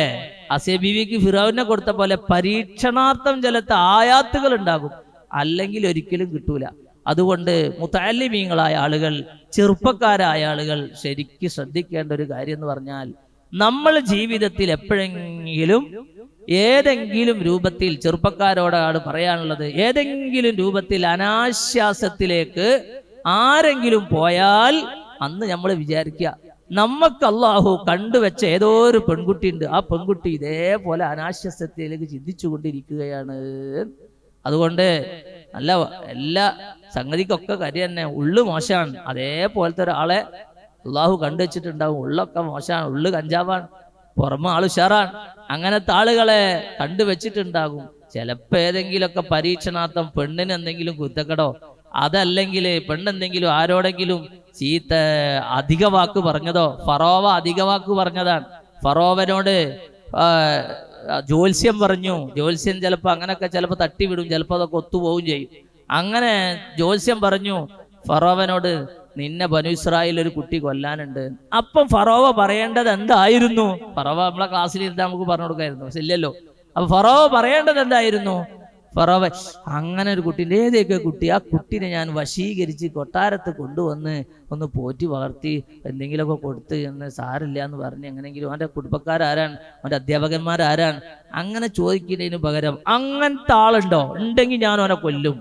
ആസിയ ബീവിക്ക് ഫിറഔനെ കൊടുത്ത പോലെ പരീക്ഷണാർത്ഥം ചിലത്തെ ആയാത്തുകൾ ഉണ്ടാകും, അല്ലെങ്കിൽ ഒരിക്കലും കിട്ടൂല. അതുകൊണ്ട് മുതഅല്ലിമീങ്ങളായ ആളുകൾ, ചെറുപ്പക്കാരായ ആളുകൾ ശരിക്കും ശ്രദ്ധിക്കേണ്ട ഒരു കാര്യം എന്ന് പറഞ്ഞാൽ, നമ്മൾ ജീവിതത്തിൽ എപ്പോഴെങ്കിലും ഏതെങ്കിലും രൂപത്തിൽ, ചെറുപ്പക്കാരോടാണ് പറയാനുള്ളത്, ഏതെങ്കിലും രൂപത്തിൽ അനാശ്വാസത്തിലേക്ക് ആരെങ്കിലും പോയാൽ അന്ന് നമ്മൾ വിചാരിക്കുക, നമുക്ക് അള്ളാഹു കണ്ടുവെച്ച ഏതോ ഒരു പെൺകുട്ടി ഉണ്ട്, ആ പെൺകുട്ടി ഇതേപോലെ അനാശ്വാസത്തിലേക്ക് ചിന്തിച്ചു കൊണ്ടിരിക്കുകയാണ്. അതുകൊണ്ട് എല്ലാ സംഗതിക്കൊക്കെ കാര്യം തന്നെ, ഉള്ളു മോശമാണ്, അതേപോലത്തെ ഒരാളെ അള്ളാഹു കണ്ടുവച്ചിട്ടുണ്ടാവും. ഉള്ളൊക്കെ മോശമാണ്, ഉള്ളു കഞ്ചാവാണ്, പുറമെ ആള് ഉഷാറാണ്. അങ്ങനത്തെ ആളുകളെ കണ്ടുവച്ചിട്ടുണ്ടാകും. ചിലപ്പോ ഏതെങ്കിലുമൊക്കെ പരീക്ഷണാർത്ഥം പെണ്ണിന് എന്തെങ്കിലും കുത്തക്കടോ, അതല്ലെങ്കിൽ പെണ്ണെന്തെങ്കിലും ആരോടെങ്കിലും ചീത്ത അധിക വാക്ക് പറഞ്ഞതോ. ഫറോവ അധിക വാക്ക് പറഞ്ഞതാണ്. ഫറോവനോട് ജ്യോത്സ്യം പറഞ്ഞു. ജ്യോത്സ്യം ചിലപ്പോ അങ്ങനൊക്കെ ചിലപ്പോ തട്ടിവിടും, ചിലപ്പോ അതൊക്കെ ഒത്തുപോവുകയും ചെയ്യും. അങ്ങനെ ജ്യോത്സ്യം പറഞ്ഞു ഫറോവനോട്, നിന്നെ ബനു ഇസ്രായേൽ ഒരു കുട്ടി കൊല്ലാനുണ്ട്. അപ്പം ഫറോവ പറയേണ്ടത് എന്തായിരുന്നു? ഫറോവ നമ്മളെ ക്ലാസ്സിൽ ഇരുന്ന് നമുക്ക് പറഞ്ഞു കൊടുക്കായിരുന്നു, പക്ഷെ ഇല്ലല്ലോ. അപ്പൊ ഫറോവ പറയേണ്ടത് എന്തായിരുന്നു? ഫറോവ അങ്ങനെ ഒരു കുട്ടീൻ്റെ ഏതൊക്കെ കുട്ടി, ആ കുട്ടീനെ ഞാൻ വശീകരിച്ച് കൊട്ടാരത്ത് കൊണ്ടുവന്ന് ഒന്ന് പോറ്റി വളർത്തി എന്തെങ്കിലുമൊക്കെ കൊടുത്ത് എന്ന് സാരില്ല എന്ന് പറഞ്ഞ് എങ്ങനെയെങ്കിലും അവൻ്റെ കുടുംബക്കാരാരാണ്, അവൻ്റെ അധ്യാപകന്മാരാരാണ് അങ്ങനെ ചോദിക്കുന്നതിന് പകരം അങ്ങനത്തെ ആളുണ്ടോ, ഉണ്ടെങ്കിൽ ഞാൻ അവനെ കൊല്ലും.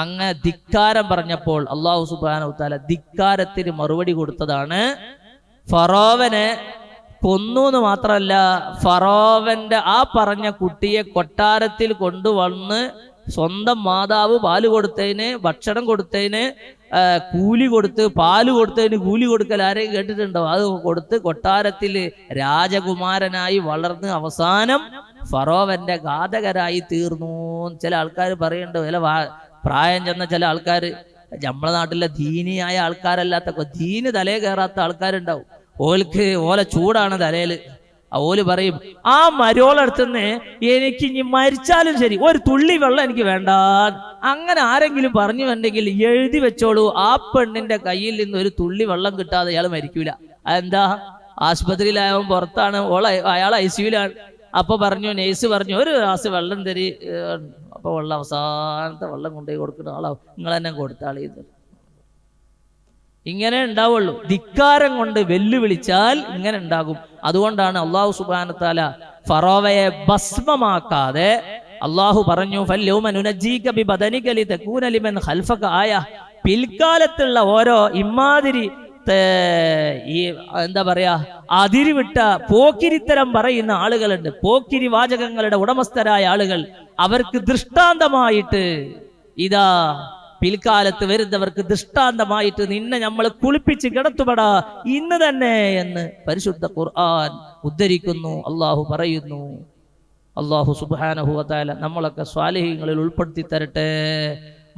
അങ്ങനെ ധിക്കാരം പറഞ്ഞപ്പോൾ അള്ളാഹു സുബ്ഹാനഹു വ തആല ധിക്കാരത്തിന് മറുപടി കൊടുത്തതാണ്. ഫറോവനെ കൊന്നു എന്ന് മാത്രമല്ല, ഫറോവന്റെ ആ പറഞ്ഞ കുട്ടിയെ കൊട്ടാരത്തിൽ കൊണ്ടുവന്ന് സ്വന്തം മാതാവ് പാല് കൊടുത്തതിന്, ഭക്ഷണം കൊടുത്തതിന് കൂലി കൊടുത്ത്, പാല് കൊടുത്തതിന് കൂലി കൊടുക്കൽ ആരെയും കേട്ടിട്ടുണ്ടോ? അത് കൊടുത്ത് കൊട്ടാരത്തിൽ രാജകുമാരനായി വളർന്ന് അവസാനം ഫറോവന്റെ ഘാതകരായി തീർന്നു. ചില ആൾക്കാർ പറയുന്നുണ്ട്, ചില പ്രായം ചെന്ന ചില ആൾക്കാർ, നമ്മളെ നാട്ടിലെ ദീനിയായ ആൾക്കാരല്ലാത്ത ദീന് തലേ കയറാത്ത ആൾക്കാരുണ്ടാവും. ഓലെ ചൂടാണ് തലയിൽ. ഓല് പറയും, ആ മരോളടുത്തുനിന്ന് എനിക്ക് ഇനി മരിച്ചാലും ശരി ഒരു തുള്ളി വെള്ളം എനിക്ക് വേണ്ട. അങ്ങനെ ആരെങ്കിലും പറഞ്ഞു വേണ്ടെങ്കിൽ എഴുതി വെച്ചോളൂ, ആ പെണ്ണിന്റെ കയ്യിൽ നിന്ന് ഒരു തുള്ളി വെള്ളം കിട്ടാതെ അയാൾ മരിക്കൂല. അതെന്താ? ആശുപത്രിയിലായവൻ പുറത്താണ്, അയാൾ ICUലാണ്. അപ്പൊ പറഞ്ഞു, നേഴ്സ് പറഞ്ഞു, ഒരു ഗ്ലാസ് വെള്ളം തരി. അപ്പൊ വെള്ളം അവസാനത്തെ വെള്ളം കൊണ്ടുപോയി കൊടുക്കുന്ന ആളാവും, നിങ്ങൾ തന്നെ കൊടുത്താളി. ഇങ്ങനെ ഉണ്ടാവുള്ളൂ. ധിക്കാരം കൊണ്ട് വെല്ലുവിളിച്ചാൽ ഇങ്ങനെ ഉണ്ടാകും. അതുകൊണ്ടാണ് അള്ളാഹു സുബ്ഹാനഹു വ തആല ഫറോവയെ ഭസ്മമാക്കാതെ അള്ളാഹു പറഞ്ഞു, പിൽക്കാലത്തുള്ള ഓരോ ഇമാതിരി ഈ എന്താ പറയാ അതിരിവിട്ട പോക്കിരിത്തരം പറയുന്ന ആളുകളുണ്ട്, പോക്കിരി വാചകങ്ങളുടെ ഉടമസ്ഥരായ ആളുകൾ. അവർക്ക് ദൃഷ്ടാന്തമായിട്ട് ഇതാ പിൽക്കാലത്ത് വരുന്നവർക്ക് ദൃഷ്ടാന്തമായിട്ട് നിന്നെ നമ്മൾ കുളിപ്പിച്ച് കിടത്തുപടാ ഇന്ന് തന്നെ എന്ന് പരിശുദ്ധ ഖുർആൻ ഉദ്ധരിക്കുന്നു. അള്ളാഹു പറയുന്നു. അള്ളാഹു സുബ്ഹാനഹു വ തആല നമ്മളൊക്കെ സ്വാലിഹീങ്ങളിൽ ഉൾപ്പെടുത്തി തരട്ടെ.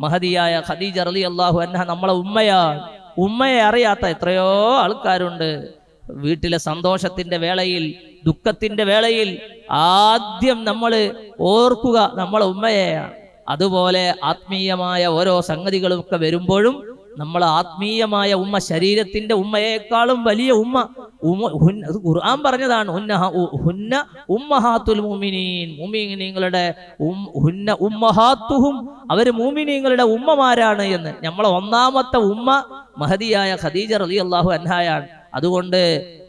മഹദിയായ ഖദീജ റളിയല്ലാഹു അൻഹ നമ്മളെ ഉമ്മയാണ്. ഉമ്മയെ അറിയാത്ത എത്രയോ ആൾക്കാരുണ്ട്. വീട്ടിലെ സന്തോഷത്തിന്റെ വേളയിൽ, ദുഃഖത്തിന്റെ വേളയിൽ ആദ്യം നമ്മൾ ഓർക്കുക നമ്മളെ ഉമ്മയെയാണ്. അതുപോലെ ആത്മീയമായ ഓരോ സംഗതികളും ഒക്കെ വരുമ്പോഴും നമ്മൾ ആത്മീയമായ ഉമ്മ, ശരീരത്തിന്റെ ഉമ്മയേക്കാളും വലിയ ഉമ്മ, ഖുർആൻ പറഞ്ഞതാണ്, ഹുന്ന ഉമ്മഹാത്തുൽ മുഅ്മിനീൻ, മുഅ്മിനീങ്ങളുടെ ഹുന്ന ഉമ്മഹാത്തുഹും, അവര് മുഅ്മിനീങ്ങളുടെ ഉമ്മമാരാണ് എന്ന്. നമ്മളെ ഒന്നാമത്തെ ഉമ്മ മഹദിയായ ഖദീജ റളിയല്ലാഹു അൻഹയാണ്. അതുകൊണ്ട്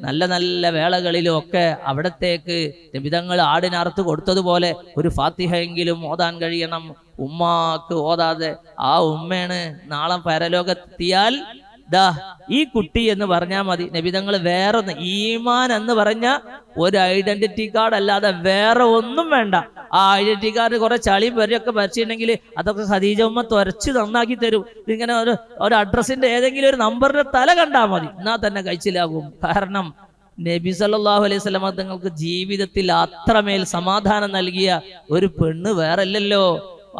നല്ല നല്ല വേളകളിലും ഒക്കെ അവിടത്തേക്ക് നബിതങ്ങൾ ആടിനറുത്ത് കൊടുത്തതുപോലെ ഒരു ഫാത്തിഹയെങ്കിലും ഓതാൻ കഴിയണം. ഉമ്മാക്ക് ഓതാതെ ആ ഉമ്മയാണ് നാളെ പരലോകത്തെത്തിയാൽ ദാ ഈ കുട്ടി എന്ന് പറഞ്ഞാൽ മതി. നബിതങ്ങൾ വേറൊന്ന്, ഈമാൻ എന്ന് പറഞ്ഞ ഒരു ഐഡന്റിറ്റി കാർഡ് അല്ലാതെ വേറെ ഒന്നും വേണ്ട. ആ ഐഡന്റിറ്റി കാർഡ് കുറെ ചളിയും വരെയൊക്കെ വരച്ചിട്ടുണ്ടെങ്കിൽ അതൊക്കെ ഖദീജ ഉമ്മ തുരച്ച് നന്നാക്കി തരും. ഇതിങ്ങനെ ഒരു അഡ്രസ്സിന്റെ ഏതെങ്കിലും ഒരു നമ്പറിന്റെ തല കണ്ടാൽ മതി, എന്നാൽ തന്നെ കഴിച്ചിലാകും. കാരണം നബി സല്ലല്ലാഹു അലൈഹി വസല്ലം തങ്ങൾക്ക് ജീവിതത്തിൽ അത്രമേൽ സമാധാനം നൽകിയ ഒരു പെണ്ണ് വേറല്ലല്ലോ.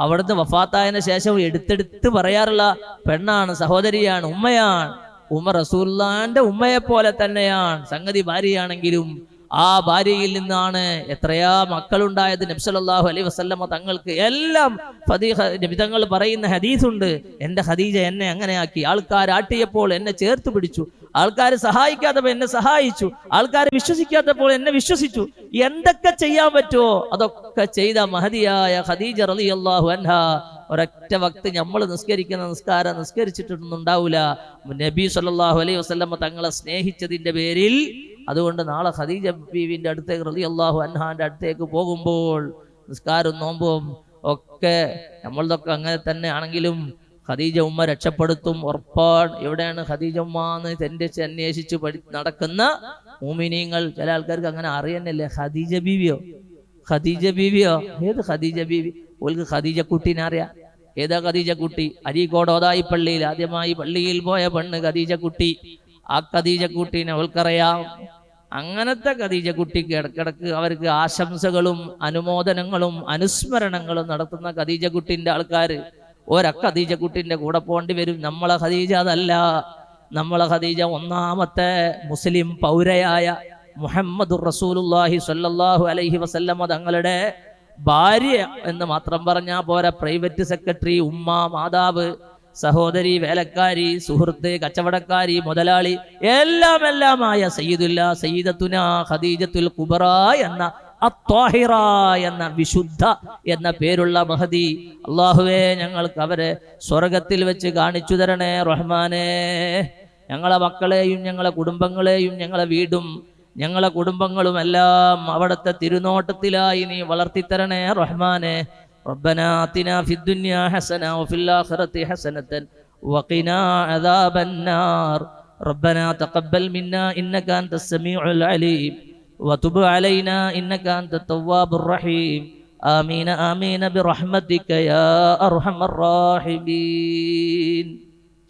അവിടുന്ന് വഫാത്തായതിനു ശേഷം എടുത്തെടുത്ത് പറയാറുള്ള പെണ്ണാണ്, സഹോദരിയാണ്, ഉമ്മയാണ്. ഉമ്മ റസൂലുള്ളാഹിന്റെ ഉമ്മയെ പോലെ തന്നെയാണ്. സംഗതി ഭാര്യയാണെങ്കിലും ആ ഭാര്യയിൽ നിന്നാണ് എത്രയാ മക്കളുണ്ടായത്. നബി സല്ലല്ലാഹു അലൈഹി വസല്ലമ തങ്ങൾക്ക് എല്ലാം നബി തങ്ങൾ പറയുന്ന ഹദീസുണ്ട്, എന്റെ ഖദീജ എന്നെ അങ്ങനെയാക്കി. ആൾക്കാർ ആട്ടിയപ്പോൾ എന്നെ ചേർത്ത് പിടിച്ചു, ആൾക്കാർ സഹായിക്കാത്തപ്പോൾ എന്നെ സഹായിച്ചു, ആൾക്കാർ വിശ്വസിക്കാത്തപ്പോൾ എന്നെ വിശ്വസിച്ചു. എന്തൊക്കെ ചെയ്യാൻ പറ്റുമോ അതൊക്കെ ചെയ്ത മഹദിയായ ഖദീജ റളിയല്ലാഹു അൻഹാ. ഒരൊറ്റ വക്ത് നമ്മൾ നിസ്കരിക്കുന്ന നിസ്കാരം നിസ്കരിച്ചിട്ടൊന്നും ഉണ്ടാവില്ല. നബി സല്ലല്ലാഹു അലൈഹി വസല്ലമ തങ്ങളെ സ്നേഹിച്ചതിന്റെ പേരിൽ. അതുകൊണ്ട് നാളെ ഖദീജ ബീവിന്റെ അടുത്തേക്ക് റളിയല്ലാഹു അൻഹാന്റെ അടുത്തേക്ക് പോകുമ്പോൾ നിസ്കാരം നോമ്പും ഒക്കെ നമ്മളതൊക്കെ അങ്ങനെ തന്നെ ആണെങ്കിലും ഖദീജ ഉമ്മ രക്ഷപ്പെടുത്തും, ഉറപ്പാണ്. എവിടെയാണ് ഖദീജ ഉമ്മ എന്ന് അന്വേഷിച്ച് നടക്കുന്ന മുഅ്മിനീങ്ങൾ. ചില ആൾക്കാർക്ക് അങ്ങനെ അറിയാനല്ലേ, ഖദീജ ബീവിയോ ഖദീജ ബീവിയോ, ഏത് ഖദീജ ബീവി? ഓൾക്ക് ഖദീജ കുട്ടീനെ അറിയാം. ഏതാ ഖദീജ കുട്ടി? അരീക്കോട് ഓതായി പള്ളിയിൽ ആദ്യമായി പള്ളിയിൽ പോയ പെണ്ണ് ഖദീജ കുട്ടി. ആ ഖദീജ കുട്ടീനെ അവൾക്കറിയാം. അങ്ങനത്തെ ഖദീജ കുട്ടിക്ക് ഇടക്കിടക്ക് അവർക്ക് ആശംസകളും അനുമോദനങ്ങളും അനുസ്മരണങ്ങളും നടത്തുന്ന ഖദീജ കുട്ടിന്റെ ആൾക്കാർ ഖദീജ കുട്ടിന്റെ കൂടെ പോകേണ്ടി വരും. നമ്മളെ ഖദീജ അതല്ല. നമ്മളെ ഖദീജ ഒന്നാമത്തെ മുസ്ലിം പൗരയായ മുഹമ്മദുർ റസൂലുള്ളാഹി സ്വല്ലല്ലാഹു അലൈഹി വസല്ലമ തങ്ങളുടെ ഭാര്യ എന്ന് മാത്രം പറഞ്ഞാൽ പോരാ. പ്രൈവറ്റ് സെക്രട്ടറി, ഉമ്മ, മാതാവ്, സഹോദരി, വേലക്കാരി, സുഹൃത്ത്, കച്ചവടക്കാരി, മുതലാളി, എല്ലാമായ സയ്യിദത്തുന ഖദീജത്തുൽ കുബറ എന്ന അത്വാഹിറ എന്ന വിശുദ്ധ എന്ന പേരുള്ള മഹദി. അള്ളാഹുവേ, ഞങ്ങൾക്ക് അവരെ സ്വർഗത്തിൽ വെച്ച് കാണിച്ചു തരണേ റഹ്മാനേ. ഞങ്ങളെ മക്കളെയും ഞങ്ങളെ കുടുംബങ്ങളെയും ഞങ്ങളെ വീടും ഞങ്ങളെ കുടുംബങ്ങളും എല്ലാം അവിടുത്തെ തിരുനോട്ടത്തിലായി നീ വളർത്തിത്തരണേ റഹ്മാനെ. റബ്ബനാ ആതിനാ ഫിദ്ദുനിയാ ഹസന വഫിൽ ആഖിറതി ഹസനതൻ വഖിനാ അദാബന്നാർ. റബ്ബനാ തഖബ്ബൽ മിന്നാ ഇന്നക അൻതസ് സമീഉൽ അലീം വതുബ് അലൈനാ ഇന്നക അൻതത് തവ്വാബുർ റഹീം. ആമീൻ ആമീൻ ബിറഹ്മതിക യാ അർഹമർ റാഹിമീൻ.